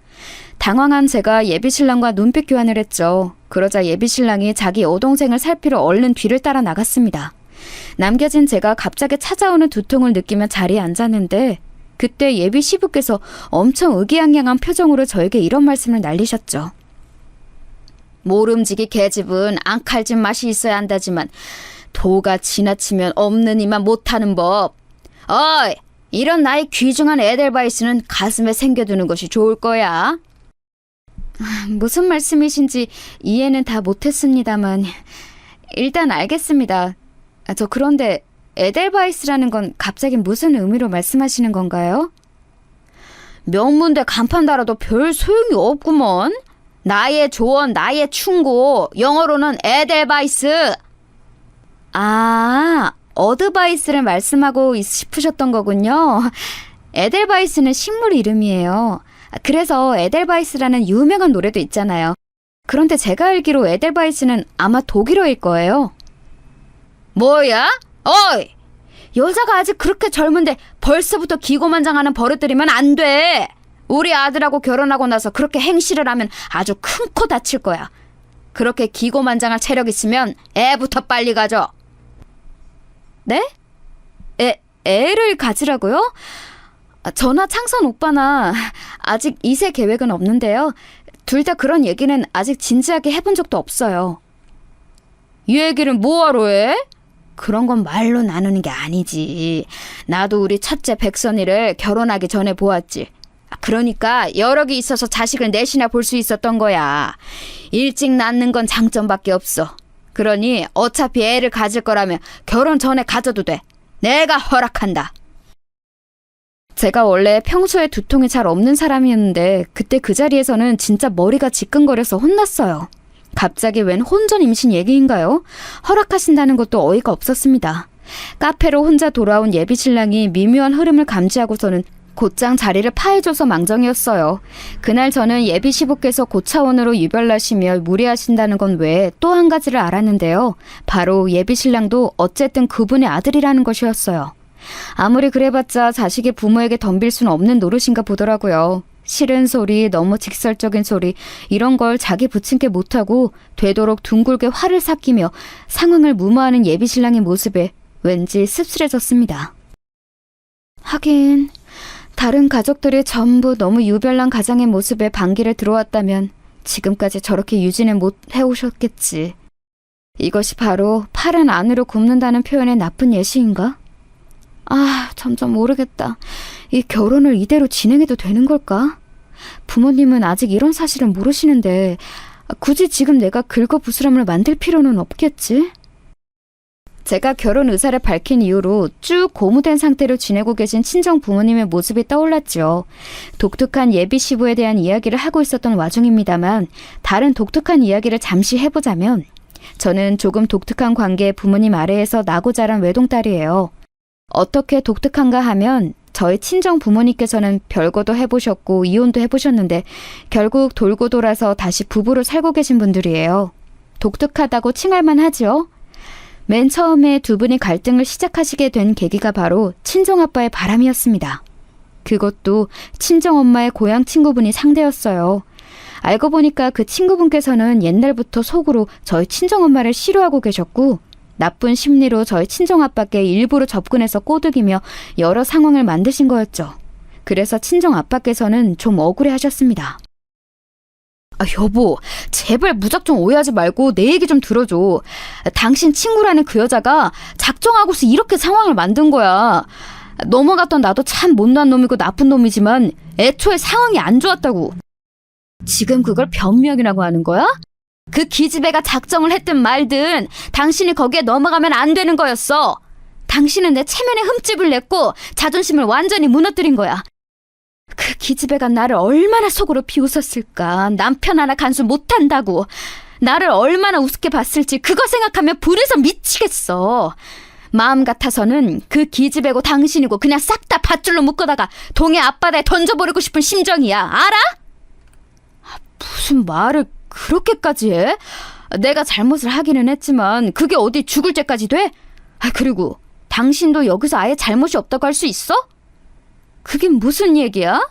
당황한 제가 예비 신랑과 눈빛 교환을 했죠. 그러자 예비 신랑이 자기 여동생을 살피러 얼른 뒤를 따라 나갔습니다. 남겨진 제가 갑자기 찾아오는 두통을 느끼며 자리에 앉았는데 그때 예비 시부께서 엄청 의기양양한 표정으로 저에게 이런 말씀을 날리셨죠. 모름지기 계집은 앙칼진 맛이 있어야 한다지만 도가 지나치면 없는 이만 못하는 법. 어이! 이런 나이 귀중한 에델바이스는 가슴에 새겨두는 것이 좋을 거야. 무슨 말씀이신지 이해는 다 못했습니다만 일단 알겠습니다. 저 그런데 에델바이스라는 건 갑자기 무슨 의미로 말씀하시는 건가요? 명문대 간판 달아도 별 소용이 없구먼. 나의 조언, 나의 충고, 영어로는 에델바이스. 어드바이스를 말씀하고 싶으셨던 거군요. 에델바이스는 식물 이름이에요. 그래서 에델바이스라는 유명한 노래도 있잖아요. 그런데 제가 알기로 에델바이스는 아마 독일어일 거예요. 뭐야? 어이! 여자가 아직 그렇게 젊은데 벌써부터 기고만장하는 버릇들이면 안 돼. 우리 아들하고 결혼하고 나서 그렇게 행실을 하면 아주 큰 코 다칠 거야. 그렇게 기고만장할 체력 있으면 애부터 빨리 가져. 네? 애를 가지라고요? 저나 창선 오빠나 아직 2세 계획은 없는데요. 둘 다 그런 얘기는 아직 진지하게 해본 적도 없어요. 이 얘기를 뭐하러 해? 그런 건 말로 나누는 게 아니지. 나도 우리 첫째 백선이를 결혼하기 전에 보았지. 그러니까 여력이 있어서 자식을 넷이나 볼 수 있었던 거야. 일찍 낳는 건 장점밖에 없어. 그러니 어차피 애를 가질 거라면 결혼 전에 가져도 돼. 내가 허락한다. 제가 원래 평소에 두통이 잘 없는 사람이었는데 그때 그 자리에서는 진짜 머리가 지끈거려서 혼났어요. 갑자기 웬 혼전 임신 얘기인가요? 허락하신다는 것도 어이가 없었습니다. 카페로 혼자 돌아온 예비 신랑이 미묘한 흐름을 감지하고서는 곧장 자리를 파해줘서 망정이었어요. 그날 저는 예비 시부께서 고차원으로 유별나시며 무리하신다는 건 외에 또 한 가지를 알았는데요. 바로 예비 신랑도 어쨌든 그분의 아들이라는 것이었어요. 아무리 그래봤자 자식이 부모에게 덤빌 수는 없는 노릇인가 보더라고요. 싫은 소리, 너무 직설적인 소리, 이런 걸 자기 부침개 못하고 되도록 둥글게 화를 삭히며 상황을 무마하는 예비 신랑의 모습에 왠지 씁쓸해졌습니다. 하긴 다른 가족들이 전부 너무 유별난 가장의 모습에 반기를 들어왔다면 지금까지 저렇게 유지는 못 해오셨겠지. 이것이 바로 팔은 안으로 굽는다는 표현의 나쁜 예시인가? 점점 모르겠다. 이 결혼을 이대로 진행해도 되는 걸까? 부모님은 아직 이런 사실을 모르시는데 굳이 지금 내가 긁어부스럼을 만들 필요는 없겠지? 제가 결혼 의사를 밝힌 이후로 쭉 고무된 상태로 지내고 계신 친정 부모님의 모습이 떠올랐죠. 독특한 예비 시부에 대한 이야기를 하고 있었던 와중입니다만 다른 독특한 이야기를 잠시 해보자면 저는 조금 독특한 관계의 부모님 아래에서 나고 자란 외동딸이에요. 어떻게 독특한가 하면 저희 친정 부모님께서는 별거도 해보셨고 이혼도 해보셨는데 결국 돌고 돌아서 다시 부부로 살고 계신 분들이에요. 독특하다고 칭할만 하죠. 맨 처음에 두 분이 갈등을 시작하시게 된 계기가 바로 친정아빠의 바람이었습니다. 그것도 친정엄마의 고향 친구분이 상대였어요. 알고 보니까 그 친구분께서는 옛날부터 속으로 저희 친정엄마를 싫어하고 계셨고 나쁜 심리로 저희 친정아빠께 일부러 접근해서 꼬드기며 여러 상황을 만드신 거였죠. 그래서 친정아빠께서는 좀 억울해하셨습니다. 여보, 제발 무작정 오해하지 말고 내 얘기 좀 들어줘. 당신 친구라는 그 여자가 작정하고서 이렇게 상황을 만든 거야. 넘어갔던 나도 참 못난 놈이고 나쁜 놈이지만 애초에 상황이 안 좋았다고. 지금 그걸 변명이라고 하는 거야? 그 기집애가 작정을 했든 말든 당신이 거기에 넘어가면 안 되는 거였어. 당신은 내 체면에 흠집을 냈고 자존심을 완전히 무너뜨린 거야. 그 기집애가 나를 얼마나 속으로 비웃었을까. 남편 하나 간수 못한다고. 나를 얼마나 우습게 봤을지 그거 생각하면 불에서 미치겠어. 마음 같아서는 그 기집애고 당신이고 그냥 싹 다 밧줄로 묶어다가 동해 앞바다에 던져버리고 싶은 심정이야. 알아? 무슨 말을 그렇게까지 해? 내가 잘못을 하기는 했지만 그게 어디 죽을 죄까지 돼? 그리고 당신도 여기서 아예 잘못이 없다고 할 수 있어? 그게 무슨 얘기야?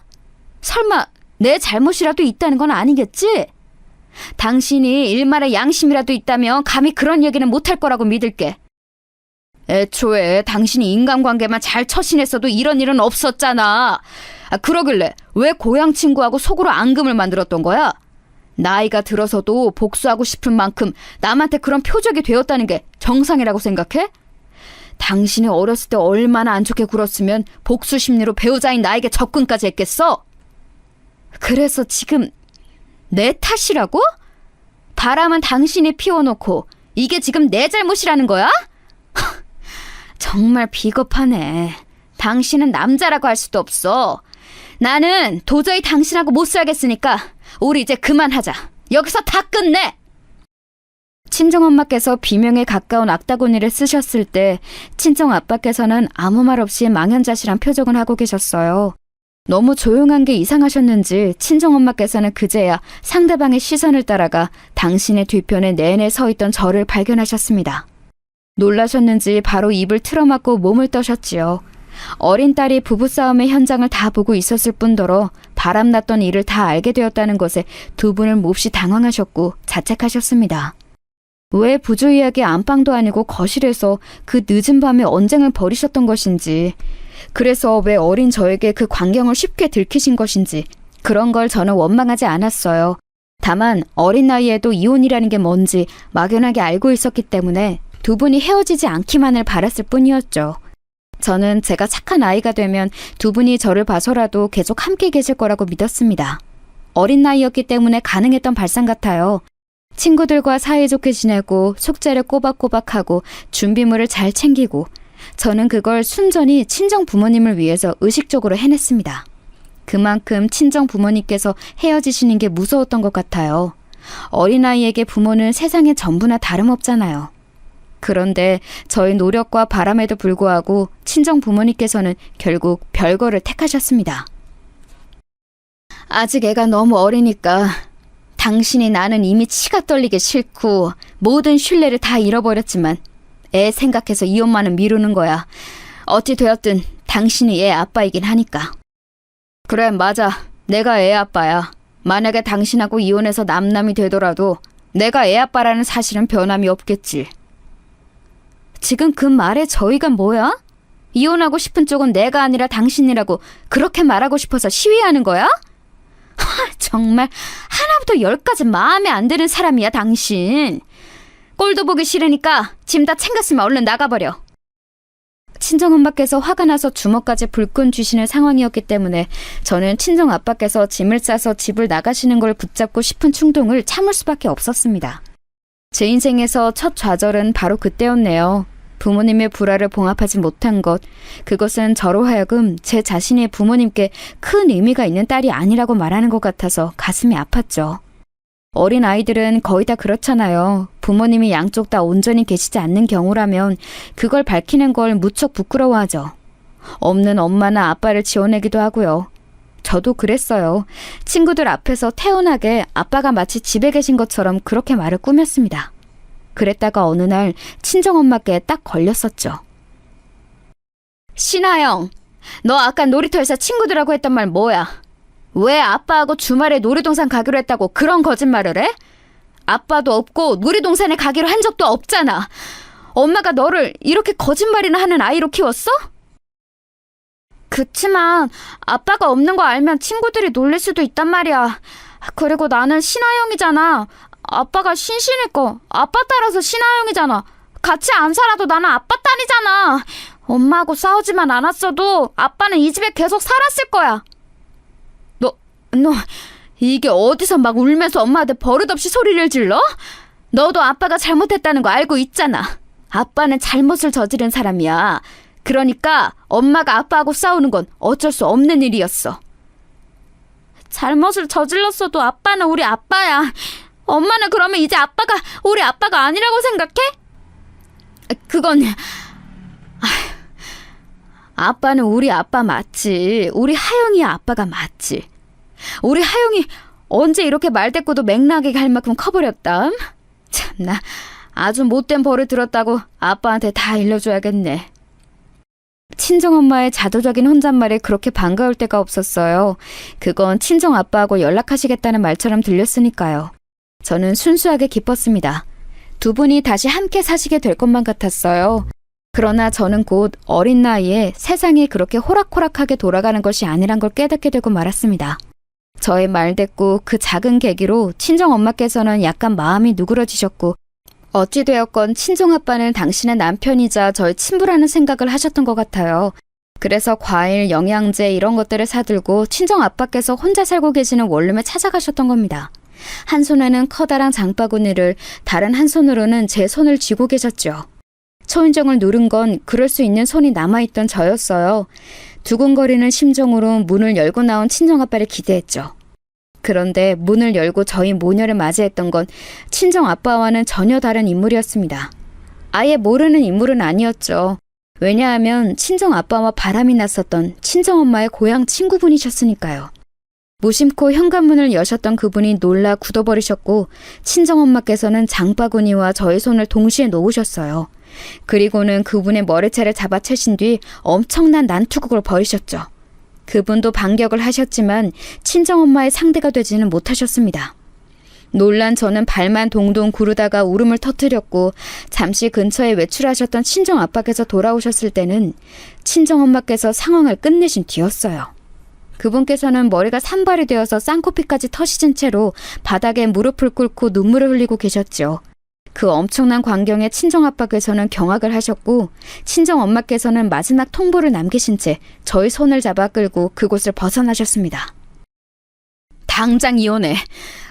설마 내 잘못이라도 있다는 건 아니겠지? 당신이 일말의 양심이라도 있다면 감히 그런 얘기는 못할 거라고 믿을게. 애초에 당신이 인간관계만 잘 처신했어도 이런 일은 없었잖아. 그러길래 왜 고향 친구하고 속으로 앙금을 만들었던 거야? 나이가 들어서도 복수하고 싶은 만큼 남한테 그런 표적이 되었다는 게 정상이라고 생각해? 당신이 어렸을 때 얼마나 안 좋게 굴었으면 복수 심리로 배우자인 나에게 접근까지 했겠어? 그래서 지금 내 탓이라고? 바람은 당신이 피워놓고 이게 지금 내 잘못이라는 거야? 정말 비겁하네. 당신은 남자라고 할 수도 없어. 나는 도저히 당신하고 못 살겠으니까 우리 이제 그만하자. 여기서 다 끝내. 친정엄마께서 비명에 가까운 악다구니를 쓰셨을 때 친정아빠께서는 아무 말 없이 망연자실한 표정을 하고 계셨어요. 너무 조용한 게 이상하셨는지 친정엄마께서는 그제야 상대방의 시선을 따라가 당신의 뒤편에 내내 서 있던 저를 발견하셨습니다. 놀라셨는지 바로 입을 틀어막고 몸을 떠셨지요. 어린 딸이 부부싸움의 현장을 다 보고 있었을 뿐더러 바람났던 일을 다 알게 되었다는 것에 두 분을 몹시 당황하셨고 자책하셨습니다. 왜 부주의하게 안방도 아니고 거실에서 그 늦은 밤에 언쟁을 벌이셨던 것인지, 그래서 왜 어린 저에게 그 광경을 쉽게 들키신 것인지 그런 걸 저는 원망하지 않았어요. 다만 어린 나이에도 이혼이라는 게 뭔지 막연하게 알고 있었기 때문에 두 분이 헤어지지 않기만을 바랐을 뿐이었죠. 저는 제가 착한 아이가 되면 두 분이 저를 봐서라도 계속 함께 계실 거라고 믿었습니다. 어린 나이였기 때문에 가능했던 발상 같아요. 친구들과 사이좋게 지내고 숙제를 꼬박꼬박하고 준비물을 잘 챙기고 저는 그걸 순전히 친정 부모님을 위해서 의식적으로 해냈습니다. 그만큼 친정 부모님께서 헤어지시는 게 무서웠던 것 같아요. 어린아이에게 부모는 세상의 전부나 다름없잖아요. 그런데 저의 노력과 바람에도 불구하고 친정 부모님께서는 결국 별거를 택하셨습니다. 아직 애가 너무 어리니까 당신이 나는 이미 치가 떨리게 싫고 모든 신뢰를 다 잃어버렸지만 애 생각해서 이혼만은 미루는 거야. 어찌 되었든 당신이 애 아빠이긴 하니까. 그래, 맞아. 내가 애 아빠야. 만약에 당신하고 이혼해서 남남이 되더라도 내가 애 아빠라는 사실은 변함이 없겠지. 지금 그 말에 저희가 뭐야? 이혼하고 싶은 쪽은 내가 아니라 당신이라고 그렇게 말하고 싶어서 시위하는 거야? 정말 하나부터 열까지 마음에 안 드는 사람이야, 당신. 꼴도 보기 싫으니까 짐 다 챙겼으면 얼른 나가버려. 친정엄마께서 화가 나서 주먹까지 불끈 쥐시는 상황이었기 때문에 저는 친정아빠께서 짐을 싸서 집을 나가시는 걸 붙잡고 싶은 충동을 참을 수밖에 없었습니다. 제 인생에서 첫 좌절은 바로 그때였네요. 부모님의 불화를 봉합하지 못한 것, 그것은 저로 하여금 제 자신이 부모님께 큰 의미가 있는 딸이 아니라고 말하는 것 같아서 가슴이 아팠죠. 어린 아이들은 거의 다 그렇잖아요. 부모님이 양쪽 다 온전히 계시지 않는 경우라면 그걸 밝히는 걸 무척 부끄러워하죠. 없는 엄마나 아빠를 지어내기도 하고요. 저도 그랬어요. 친구들 앞에서 태연하게 아빠가 마치 집에 계신 것처럼 그렇게 말을 꾸몄습니다. 그랬다가 어느 날 친정엄마께 딱 걸렸었죠. 신하영, 너 아까 놀이터에서 친구들하고 했던 말 뭐야? 왜 아빠하고 주말에 놀이동산 가기로 했다고 그런 거짓말을 해? 아빠도 없고 놀이동산에 가기로 한 적도 없잖아. 엄마가 너를 이렇게 거짓말이나 하는 아이로 키웠어? 그치만 아빠가 없는 거 알면 친구들이 놀릴 수도 있단 말이야. 그리고 나는 신하영이잖아. 아빠가 신신이고 아빠 따라서 신하영이잖아. 같이 안 살아도 나는 아빠 딸이잖아. 엄마하고 싸우지만 않았어도 아빠는 이 집에 계속 살았을 거야. 너 이게 어디서 막 울면서 엄마한테 버릇없이 소리를 질러? 너도 아빠가 잘못했다는 거 알고 있잖아. 아빠는 잘못을 저지른 사람이야. 그러니까 엄마가 아빠하고 싸우는 건 어쩔 수 없는 일이었어. 잘못을 저질렀어도 아빠는 우리 아빠야. 엄마는 그러면 이제 아빠가 우리 아빠가 아니라고 생각해? 그건... 아빠는 우리 아빠 맞지. 우리 하영이 아빠가 맞지. 우리 하영이 언제 이렇게 말대꾸도 맹랑하게 갈 만큼 커버렸담? 참나, 아주 못된 벌을 들었다고 아빠한테 다 일러줘야겠네. 친정엄마의 자조적인 혼잣말에 그렇게 반가울 때가 없었어요. 그건 친정아빠하고 연락하시겠다는 말처럼 들렸으니까요. 저는 순수하게 기뻤습니다. 두 분이 다시 함께 사시게 될 것만 같았어요. 그러나 저는 곧 어린 나이에 세상이 그렇게 호락호락하게 돌아가는 것이 아니란 걸 깨닫게 되고 말았습니다. 저의 말대꾸 그 작은 계기로 친정엄마께서는 약간 마음이 누그러지셨고 어찌되었건 친정아빠는 당신의 남편이자 저의 친부라는 생각을 하셨던 것 같아요. 그래서 과일, 영양제 이런 것들을 사들고 친정아빠께서 혼자 살고 계시는 원룸에 찾아가셨던 겁니다. 한 손에는 커다란 장바구니를 다른 한 손으로는 제 손을 쥐고 계셨죠. 초인종을 누른 건 그럴 수 있는 손이 남아있던 저였어요. 두근거리는 심정으로 문을 열고 나온 친정아빠를 기대했죠. 그런데 문을 열고 저희 모녀를 맞이했던 건 친정아빠와는 전혀 다른 인물이었습니다. 아예 모르는 인물은 아니었죠. 왜냐하면 친정아빠와 바람이 났었던 친정엄마의 고향 친구분이셨으니까요. 무심코 현관문을 여셨던 그분이 놀라 굳어버리셨고 친정엄마께서는 장바구니와 저의 손을 동시에 놓으셨어요. 그리고는 그분의 머리채를 잡아채신 뒤 엄청난 난투극을 벌이셨죠. 그분도 반격을 하셨지만 친정엄마의 상대가 되지는 못하셨습니다. 놀란 저는 발만 동동 구르다가 울음을 터뜨렸고 잠시 근처에 외출하셨던 친정아빠께서 돌아오셨을 때는 친정엄마께서 상황을 끝내신 뒤였어요. 그분께서는 머리가 산발이 되어서 쌍코피까지 터시진 채로 바닥에 무릎을 꿇고 눈물을 흘리고 계셨죠. 그 엄청난 광경에 친정아빠께서는 경악을 하셨고 친정엄마께서는 마지막 통보를 남기신 채 저희 손을 잡아 끌고 그곳을 벗어나셨습니다. 당장 이혼해.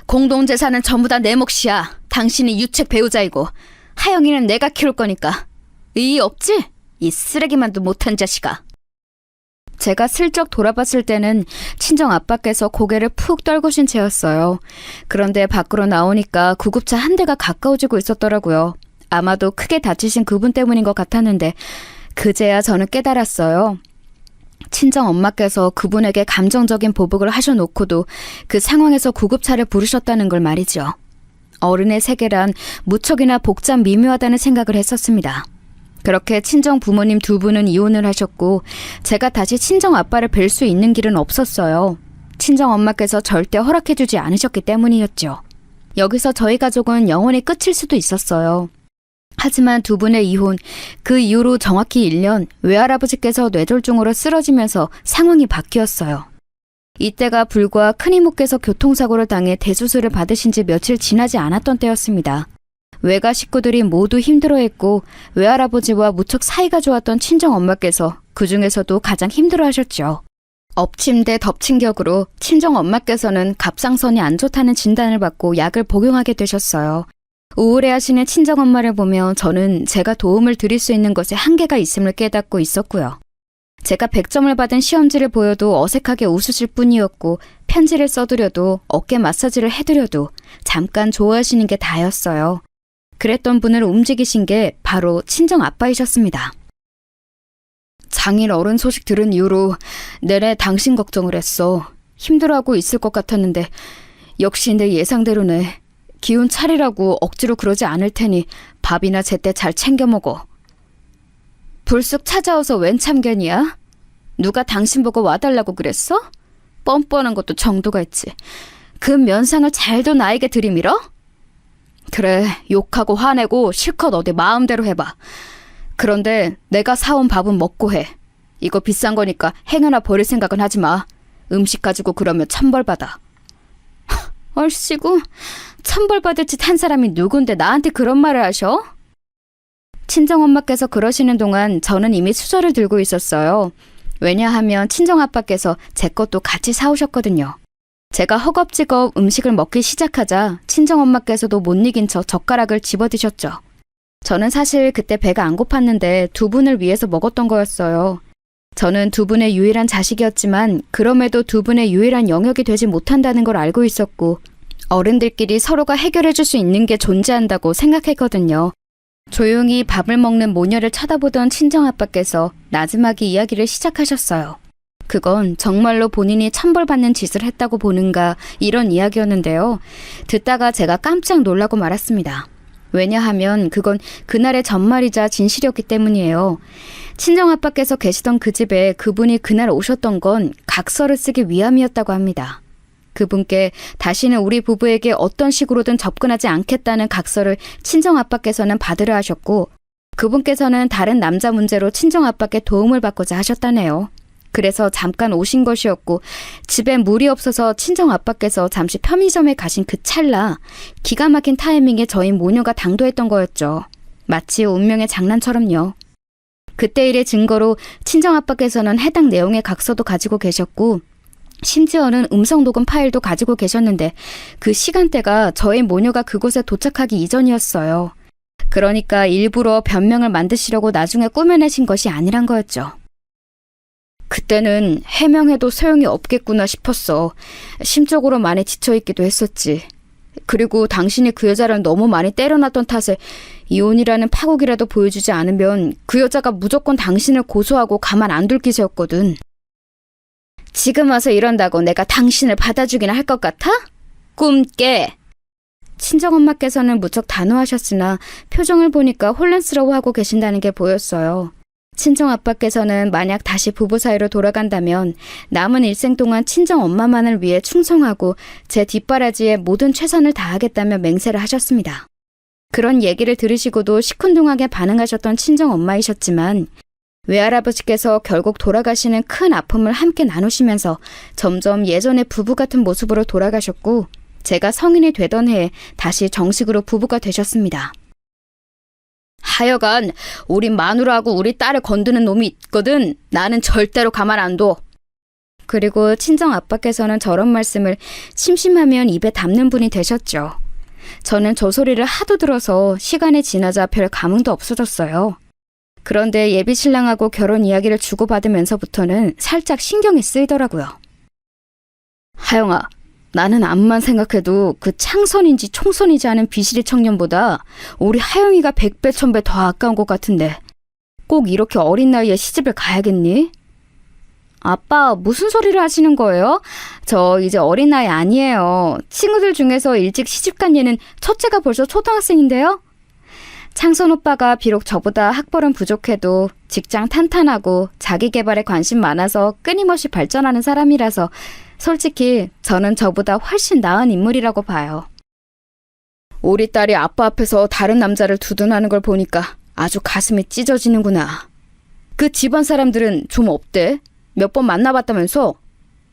공동재산은 전부 다 내 몫이야. 당신이 유책 배우자이고 하영이는 내가 키울 거니까. 의의 없지? 이 쓰레기만도 못한 자식아. 제가 슬쩍 돌아봤을 때는 친정아빠께서 고개를 푹 떨구신 채였어요. 그런데 밖으로 나오니까 구급차 한 대가 가까워지고 있었더라고요. 아마도 크게 다치신 그분 때문인 것 같았는데 그제야 저는 깨달았어요. 친정엄마께서 그분에게 감정적인 보복을 하셔놓고도 그 상황에서 구급차를 부르셨다는 걸 말이죠. 어른의 세계란 무척이나 복잡 미묘하다는 생각을 했었습니다. 그렇게 친정 부모님 두 분은 이혼을 하셨고 제가 다시 친정 아빠를 뵐 수 있는 길은 없었어요. 친정 엄마께서 절대 허락해주지 않으셨기 때문이었죠. 여기서 저희 가족은 영원히 끝일 수도 있었어요. 하지만 두 분의 이혼, 그 이후로 정확히 1년 외할아버지께서 뇌졸중으로 쓰러지면서 상황이 바뀌었어요. 이때가 불과 큰이모께서 교통사고를 당해 대수술을 받으신 지 며칠 지나지 않았던 때였습니다. 외가 식구들이 모두 힘들어했고 외할아버지와 무척 사이가 좋았던 친정엄마께서 그 중에서도 가장 힘들어하셨죠. 엎침 대 덮친 격으로 친정엄마께서는 갑상선이 안 좋다는 진단을 받고 약을 복용하게 되셨어요. 우울해하시는 친정엄마를 보며 저는 제가 도움을 드릴 수 있는 것에 한계가 있음을 깨닫고 있었고요. 제가 100점을 받은 시험지를 보여도 어색하게 웃으실 뿐이었고 편지를 써드려도 어깨 마사지를 해드려도 잠깐 좋아하시는 게 다였어요. 그랬던 분을 움직이신 게 바로 친정아빠이셨습니다. 장일 어른 소식 들은 이후로 내내 당신 걱정을 했어. 힘들어하고 있을 것 같았는데 역시 내 예상대로네. 기운 차리라고 억지로 그러지 않을 테니 밥이나 제때 잘 챙겨 먹어. 불쑥 찾아와서 웬 참견이야? 누가 당신 보고 와달라고 그랬어? 뻔뻔한 것도 정도가 있지. 그 면상을 잘도 나에게 들이밀어? 그래, 욕하고 화내고 실컷 어디 마음대로 해봐. 그런데 내가 사온 밥은 먹고 해. 이거 비싼 거니까 행여나 버릴 생각은 하지 마. 음식 가지고 그러면 천벌받아. 얼씨구, 천벌받을 짓 한 사람이 누군데 나한테 그런 말을 하셔? 친정엄마께서 그러시는 동안 저는 이미 수저를 들고 있었어요. 왜냐하면 친정아빠께서 제 것도 같이 사오셨거든요. 제가 허겁지겁 음식을 먹기 시작하자 친정엄마께서도 못 이긴 척 젓가락을 집어드셨죠. 저는 사실 그때 배가 안 고팠는데 두 분을 위해서 먹었던 거였어요. 저는 두 분의 유일한 자식이었지만 그럼에도 두 분의 유일한 영역이 되지 못한다는 걸 알고 있었고 어른들끼리 서로가 해결해 줄 수 있는 게 존재한다고 생각했거든요. 조용히 밥을 먹는 모녀를 쳐다보던 친정아빠께서 나지막이 이야기를 시작하셨어요. 그건 정말로 본인이 천벌받는 짓을 했다고 보는가 이런 이야기였는데요. 듣다가 제가 깜짝 놀라고 말았습니다. 왜냐하면 그건 그날의 전말이자 진실이었기 때문이에요. 친정아빠께서 계시던 그 집에 그분이 그날 오셨던 건 각서를 쓰기 위함이었다고 합니다. 그분께 다시는 우리 부부에게 어떤 식으로든 접근하지 않겠다는 각서를 친정아빠께서는 받으려 하셨고 그분께서는 다른 남자 문제로 친정아빠께 도움을 받고자 하셨다네요. 그래서 잠깐 오신 것이었고 집에 물이 없어서 친정아빠께서 잠시 편의점에 가신 그 찰나 기가 막힌 타이밍에 저희 모녀가 당도했던 거였죠. 마치 운명의 장난처럼요. 그때 일의 증거로 친정아빠께서는 해당 내용의 각서도 가지고 계셨고 심지어는 음성 녹음 파일도 가지고 계셨는데 그 시간대가 저희 모녀가 그곳에 도착하기 이전이었어요. 그러니까 일부러 변명을 만드시려고 나중에 꾸며내신 것이 아니란 거였죠. 그때는 해명해도 소용이 없겠구나 싶었어. 심적으로 많이 지쳐있기도 했었지. 그리고 당신이 그 여자를 너무 많이 때려놨던 탓에 이혼이라는 파국이라도 보여주지 않으면 그 여자가 무조건 당신을 고소하고 가만 안 둘 기세였거든. 지금 와서 이런다고 내가 당신을 받아주기나 할 것 같아? 꿈 깨! 친정엄마께서는 무척 단호하셨으나 표정을 보니까 혼란스러워하고 계신다는 게 보였어요. 친정아빠께서는 만약 다시 부부 사이로 돌아간다면 남은 일생 동안 친정엄마만을 위해 충성하고 제 뒷바라지에 모든 최선을 다하겠다며 맹세를 하셨습니다. 그런 얘기를 들으시고도 시큰둥하게 반응하셨던 친정엄마이셨지만 외할아버지께서 결국 돌아가시는 큰 아픔을 함께 나누시면서 점점 예전의 부부 같은 모습으로 돌아가셨고 제가 성인이 되던 해에 다시 정식으로 부부가 되셨습니다. 하여간 우리 마누라하고 우리 딸을 건드는 놈이 있거든. 나는 절대로 가만 안 둬. 그리고 친정아빠께서는 저런 말씀을 심심하면 입에 담는 분이 되셨죠. 저는 저 소리를 하도 들어서 시간이 지나자 별 감흥도 없어졌어요. 그런데 예비신랑하고 결혼 이야기를 주고받으면서부터는 살짝 신경이 쓰이더라고요. 하영아, 나는 암만 생각해도 그 창선인지 총선이지 않은 비실이 청년보다 우리 하영이가 100배 1000배 더 아까운 것 같은데 꼭 이렇게 어린 나이에 시집을 가야겠니? 아빠, 무슨 소리를 하시는 거예요? 저 이제 어린 나이 아니에요. 친구들 중에서 일찍 시집간 얘는 첫째가 벌써 초등학생인데요? 창선 오빠가 비록 저보다 학벌은 부족해도 직장 탄탄하고 자기 개발에 관심 많아서 끊임없이 발전하는 사람이라서 솔직히 저는 저보다 훨씬 나은 인물이라고 봐요. 우리 딸이 아빠 앞에서 다른 남자를 두둔하는 걸 보니까 아주 가슴이 찢어지는구나. 그 집안 사람들은 좀 어때? 몇 번 만나봤다면서?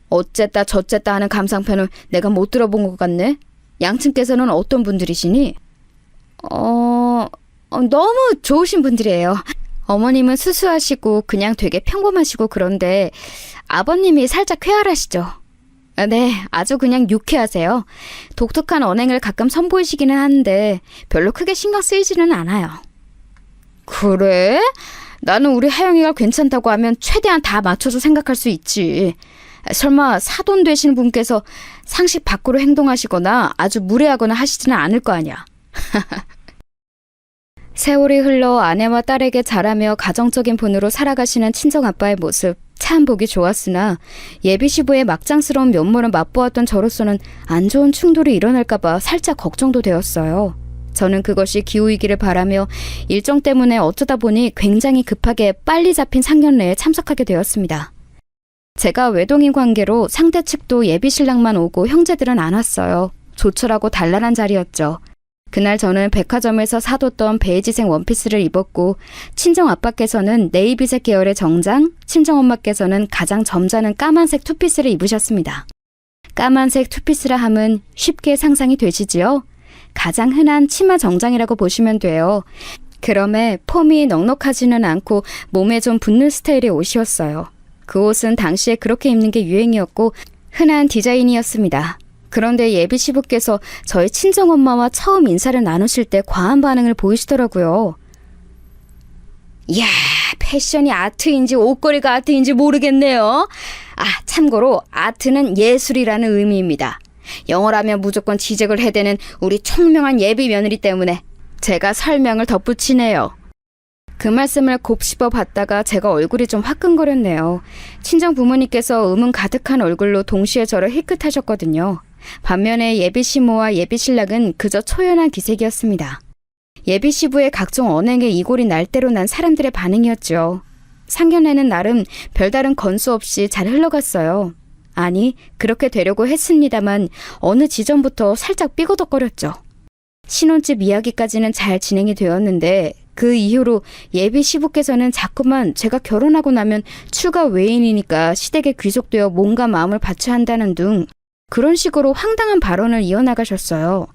어쨌다 저쨌다 하는 감상편을 내가 못 들어본 것 같네. 양친께서는 어떤 분들이시니? 너무 좋으신 분들이에요. 어머님은 수수하시고 그냥 되게 평범하시고 그런데 아버님이 살짝 쾌활하시죠. 네, 아주 그냥 유쾌하세요. 독특한 언행을 가끔 선보이시기는 하는데 별로 크게 신경 쓰이지는 않아요. 그래? 나는 우리 하영이가 괜찮다고 하면 최대한 다 맞춰서 생각할 수 있지. 설마 사돈 되시는 분께서 상식 밖으로 행동하시거나 아주 무례하거나 하시지는 않을 거 아니야. 세월이 흘러 아내와 딸에게 잘하며 가정적인 분으로 살아가시는 친정아빠의 모습 참 보기 좋았으나 예비시부의 막장스러운 면모를 맛보았던 저로서는 안 좋은 충돌이 일어날까봐 살짝 걱정도 되었어요. 저는 그것이 기우이기를 바라며 일정 때문에 어쩌다 보니 굉장히 급하게 빨리 잡힌 상견례에 참석하게 되었습니다. 제가 외동인 관계로 상대 측도 예비신랑만 오고 형제들은 안 왔어요. 조촐하고 단란한 자리였죠. 그날 저는 백화점에서 사뒀던 베이지색 원피스를 입었고 친정아빠께서는 네이비색 계열의 정장, 친정엄마께서는 가장 점잖은 까만색 투피스를 입으셨습니다. 까만색 투피스라 함은 쉽게 상상이 되시지요? 가장 흔한 치마 정장이라고 보시면 돼요. 그럼에 폼이 넉넉하지는 않고 몸에 좀 붙는 스타일의 옷이었어요. 그 옷은 당시에 그렇게 입는 게 유행이었고 흔한 디자인이었습니다. 그런데 예비시부께서 저희 친정엄마와 처음 인사를 나누실 때 과한 반응을 보이시더라고요. 이야, 패션이 아트인지 옷걸이가 아트인지 모르겠네요. 참고로 아트는 예술이라는 의미입니다. 영어라면 무조건 지적을 해대는 우리 총명한 예비 며느리 때문에 제가 설명을 덧붙이네요. 그 말씀을 곱씹어 봤다가 제가 얼굴이 좀 화끈거렸네요. 친정 부모님께서 의문 가득한 얼굴로 동시에 저를 힐끗하셨거든요. 반면에 예비 시모와 예비 신랑은 그저 초연한 기색이었습니다. 예비 시부의 각종 언행에 이골이 날 대로 난 사람들의 반응이었죠. 상견례는 나름 별다른 건수 없이 잘 흘러갔어요. 아니, 그렇게 되려고 했습니다만 어느 지점부터 살짝 삐거덕거렸죠. 신혼집 이야기까지는 잘 진행이 되었는데 그 이후로 예비 시부께서는 자꾸만 제가 결혼하고 나면 출가 외인이니까 시댁에 귀속되어 몸과 마음을 바쳐야 한다는 등 그런 식으로 황당한 발언을 이어나가셨어요.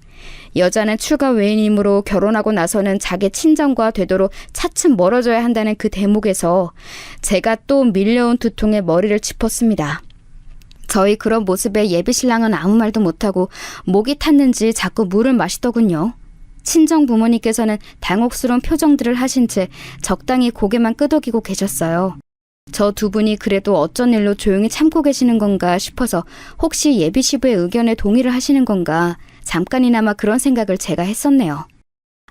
여자는 출가 외인이므로 결혼하고 나서는 자기 친정과 되도록 차츰 멀어져야 한다는 그 대목에서 제가 또 밀려온 두통에 머리를 짚었습니다. 저희 그런 모습에 예비 신랑은 아무 말도 못하고 목이 탔는지 자꾸 물을 마시더군요. 친정 부모님께서는 당혹스러운 표정들을 하신 채 적당히 고개만 끄덕이고 계셨어요. 저 두 분이 그래도 어쩐 일로 조용히 참고 계시는 건가 싶어서 혹시 예비 시부의 의견에 동의를 하시는 건가 잠깐이나마 그런 생각을 제가 했었네요.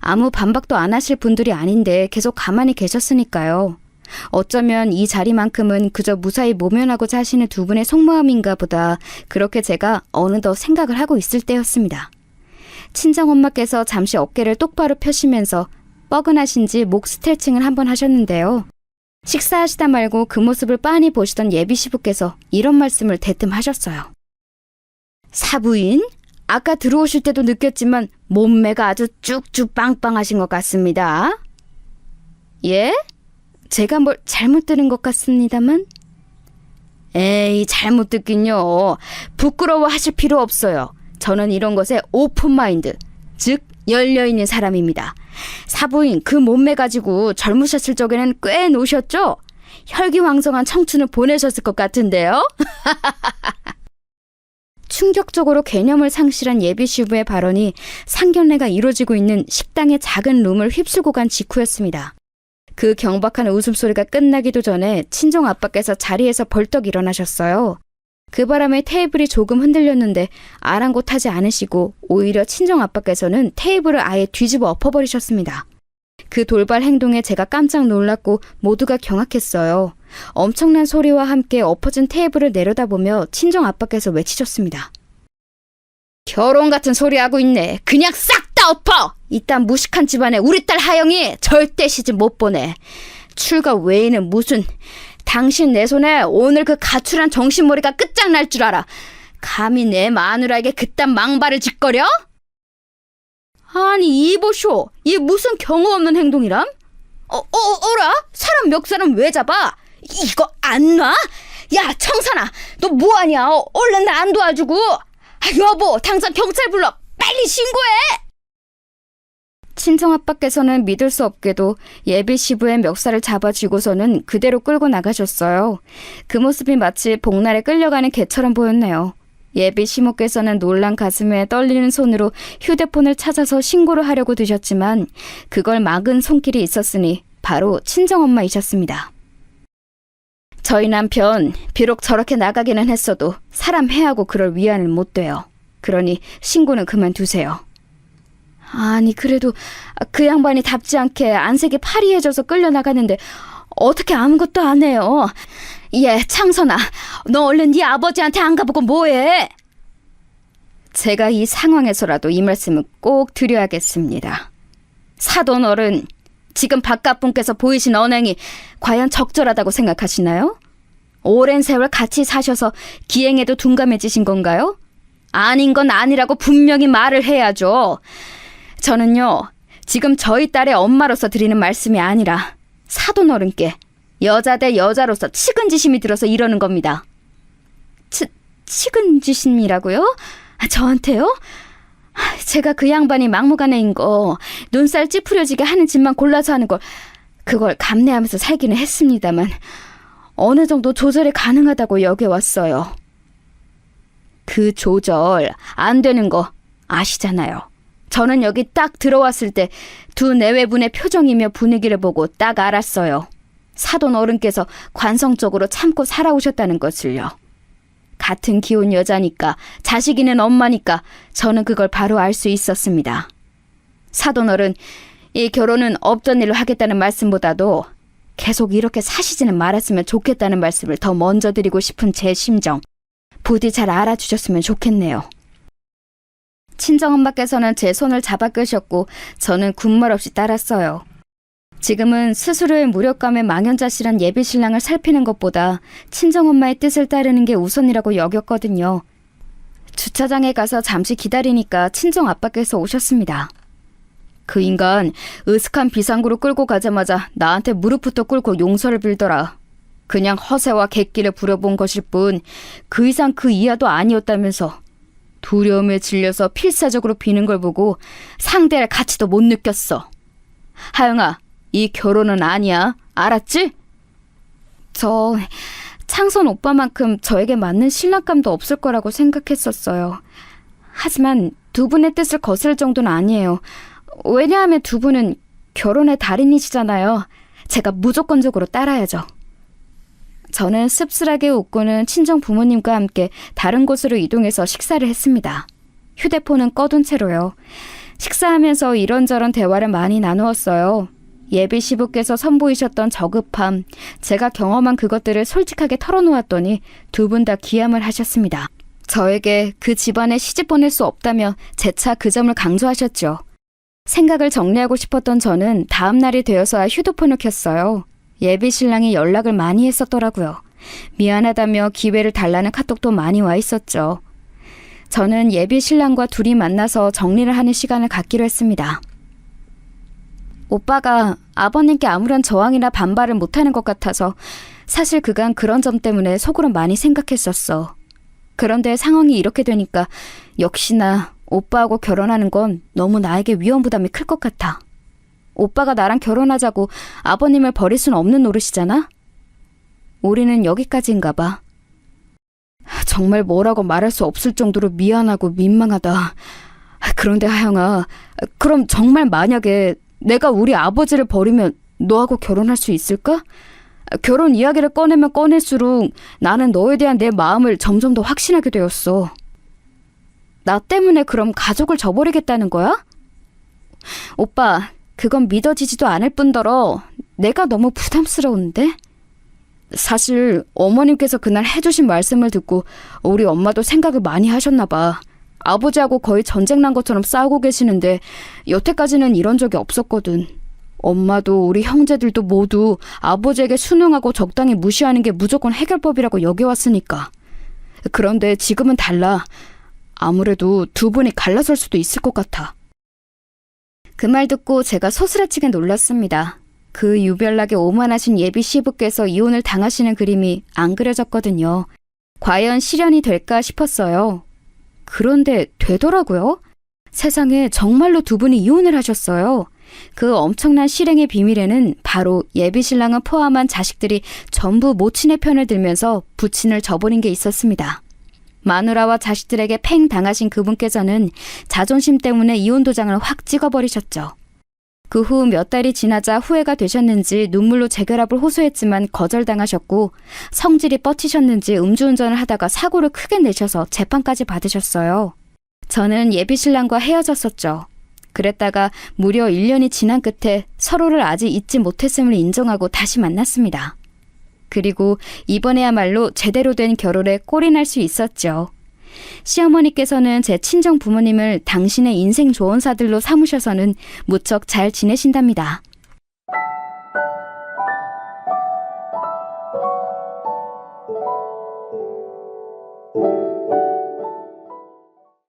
아무 반박도 안 하실 분들이 아닌데 계속 가만히 계셨으니까요. 어쩌면 이 자리만큼은 그저 무사히 모면하고자 하시는 두 분의 속마음인가 보다 그렇게 제가 어느덧 생각을 하고 있을 때였습니다. 친정엄마께서 잠시 어깨를 똑바로 펴시면서 뻐근하신지 목 스트레칭을 한번 하셨는데요. 식사하시다 말고 그 모습을 빤히 보시던 예비 시부께서 이런 말씀을 대뜸 하셨어요. 사부인? 아까 들어오실 때도 느꼈지만 몸매가 아주 쭉쭉 빵빵하신 것 같습니다. 예? 제가 뭘 잘못 들은 것 같습니다만? 에이, 잘못 듣긴요. 부끄러워하실 필요 없어요. 저는 이런 것에 오픈마인드, 즉 열려있는 사람입니다. 사부인 그 몸매 가지고 젊으셨을 적에는 꽤 노셨죠? 혈기왕성한 청춘을 보내셨을 것 같은데요? 충격적으로 개념을 상실한 예비 시부의 발언이 상견례가 이루어지고 있는 식당의 작은 룸을 휩쓸고 간 직후였습니다. 그 경박한 웃음소리가 끝나기도 전에 친정 아빠께서 자리에서 벌떡 일어나셨어요. 그 바람에 테이블이 조금 흔들렸는데 아랑곳하지 않으시고 오히려 친정 아빠께서는 테이블을 아예 뒤집어 엎어버리셨습니다. 그 돌발 행동에 제가 깜짝 놀랐고 모두가 경악했어요. 엄청난 소리와 함께 엎어진 테이블을 내려다보며 친정 아빠께서 외치셨습니다. 결혼 같은 소리 하고 있네. 그냥 싹 다 엎어! 이딴 무식한 집안에 우리 딸 하영이 절대 시집 못 보내. 출가 외에는 무슨... 당신 내 손에 오늘 그 가출한 정신머리가 끝장날 줄 알아. 감히 내 마누라에게 그딴 망발을 짓거려? 아니 이보쇼, 이 무슨 경우 없는 행동이람? 어라? 사람 멱살은 왜 잡아? 이거 안 놔? 야 청산아, 너 뭐하냐? 얼른 나 안 도와주고. 여보, 당장 경찰 불러. 빨리 신고해. 친정아빠께서는 믿을 수 없게도 예비 시부의 멱살을 잡아쥐고서는 그대로 끌고 나가셨어요. 그 모습이 마치 복날에 끌려가는 개처럼 보였네요. 예비 시모께서는 놀란 가슴에 떨리는 손으로 휴대폰을 찾아서 신고를 하려고 드셨지만 그걸 막은 손길이 있었으니 바로 친정엄마이셨습니다. 저희 남편 비록 저렇게 나가기는 했어도 사람 해하고 그럴 위안은 못 돼요. 그러니 신고는 그만두세요. 아니 그래도 그 양반이 답지 않게 안색이 파리해져서 끌려나가는데 어떻게 아무것도 안 해요. 예, 창선아, 너 얼른 네 아버지한테 안 가보고 뭐해? 제가 이 상황에서라도 이 말씀은 꼭 드려야겠습니다. 사돈 어른, 지금 바깥분께서 보이신 언행이 과연 적절하다고 생각하시나요? 오랜 세월 같이 사셔서 기행에도 둔감해지신 건가요? 아닌 건 아니라고 분명히 말을 해야죠. 저는요, 지금 저희 딸의 엄마로서 드리는 말씀이 아니라 사돈 어른께 여자 대 여자로서 측은지심이 들어서 이러는 겁니다. 측은지심이라고요? 저한테요? 제가 그 양반이 막무가내인 거, 눈살 찌푸려지게 하는 짓만 골라서 하는 걸, 그걸 감내하면서 살기는 했습니다만 어느 정도 조절이 가능하다고 여겨왔어요. 그 조절 안 되는 거 아시잖아요. 저는 여기 딱 들어왔을 때 두 내외분의 표정이며 분위기를 보고 딱 알았어요. 사돈 어른께서 관성적으로 참고 살아오셨다는 것을요. 같은 기혼 여자니까, 자식 있는 엄마니까 저는 그걸 바로 알 수 있었습니다. 사돈 어른, 이 결혼은 없던 일로 하겠다는 말씀보다도 계속 이렇게 사시지는 말았으면 좋겠다는 말씀을 더 먼저 드리고 싶은 제 심정, 부디 잘 알아주셨으면 좋겠네요. 친정엄마께서는 제 손을 잡아 끄셨고 저는 군말 없이 따랐어요. 지금은 스스로의 무력감에 망연자실한 예비신랑을 살피는 것보다 친정엄마의 뜻을 따르는 게 우선이라고 여겼거든요. 주차장에 가서 잠시 기다리니까 친정아빠께서 오셨습니다. 그 인간 으슥한 비상구로 끌고 가자마자 나한테 무릎부터 꿇고 용서를 빌더라. 그냥 허세와 객기를 부려본 것일 뿐 그 이상 그 이하도 아니었다면서 두려움에 질려서 필사적으로 비는 걸 보고 상대할 가치도 못 느꼈어. 하영아, 이 결혼은 아니야. 알았지? 저 창선 오빠만큼 저에게 맞는 신랑감도 없을 거라고 생각했었어요. 하지만 두 분의 뜻을 거스를 정도는 아니에요. 왜냐하면 두 분은 결혼의 달인이시잖아요. 제가 무조건적으로 따라야죠. 저는 씁쓸하게 웃고는 친정 부모님과 함께 다른 곳으로 이동해서 식사를 했습니다. 휴대폰은 꺼둔 채로요. 식사하면서 이런저런 대화를 많이 나누었어요. 예비 시부께서 선보이셨던 저급함, 제가 경험한 그것들을 솔직하게 털어놓았더니 두 분 다 기함을 하셨습니다. 저에게 그 집안에 시집 보낼 수 없다며 재차 그 점을 강조하셨죠. 생각을 정리하고 싶었던 저는 다음 날이 되어서야 휴대폰을 켰어요. 예비 신랑이 연락을 많이 했었더라고요. 미안하다며 기회를 달라는 카톡도 많이 와 있었죠. 저는 예비 신랑과 둘이 만나서 정리를 하는 시간을 갖기로 했습니다. 오빠가 아버님께 아무런 저항이나 반발을 못하는 것 같아서 사실 그간 그런 점 때문에 속으로 많이 생각했었어. 그런데 상황이 이렇게 되니까 역시나 오빠하고 결혼하는 건 너무 나에게 위험 부담이 클 것 같아. 오빠가 나랑 결혼하자고 아버님을 버릴 수는 없는 노릇이잖아? 우리는 여기까지인가 봐. 정말 뭐라고 말할 수 없을 정도로 미안하고 민망하다. 그런데 하영아, 그럼 정말 만약에 내가 우리 아버지를 버리면 너하고 결혼할 수 있을까? 결혼 이야기를 꺼내면 꺼낼수록 나는 너에 대한 내 마음을 점점 더 확신하게 되었어. 나 때문에 그럼 가족을 저버리겠다는 거야? 오빠, 그건 믿어지지도 않을 뿐더러 내가 너무 부담스러운데? 사실 어머님께서 그날 해주신 말씀을 듣고 우리 엄마도 생각을 많이 하셨나 봐. 아버지하고 거의 전쟁 난 것처럼 싸우고 계시는데 여태까지는 이런 적이 없었거든. 엄마도 우리 형제들도 모두 아버지에게 순응하고 적당히 무시하는 게 무조건 해결법이라고 여겨왔으니까. 그런데 지금은 달라. 아무래도 두 분이 갈라설 수도 있을 것 같아. 그 말 듣고 제가 소스라치게 놀랐습니다. 그 유별나게 오만하신 예비 시부께서 이혼을 당하시는 그림이 안 그려졌거든요. 과연 실현이 될까 싶었어요. 그런데 되더라고요. 세상에 정말로 두 분이 이혼을 하셨어요. 그 엄청난 실행의 비밀에는 바로 예비 신랑을 포함한 자식들이 전부 모친의 편을 들면서 부친을 저버린 게 있었습니다. 마누라와 자식들에게 팽 당하신 그분께서는 자존심 때문에 이혼 도장을 확 찍어버리셨죠. 그 후 몇 달이 지나자 후회가 되셨는지 눈물로 재결합을 호소했지만 거절당하셨고 성질이 뻗치셨는지 음주운전을 하다가 사고를 크게 내셔서 재판까지 받으셨어요. 저는 예비신랑과 헤어졌었죠. 그랬다가 무려 1년이 지난 끝에 서로를 아직 잊지 못했음을 인정하고 다시 만났습니다. 그리고 이번에야말로 제대로 된 결혼에 꼴이 날 수 있었죠. 시어머니께서는 제 친정 부모님을 당신의 인생 조언사들로 삼으셔서는 무척 잘 지내신답니다.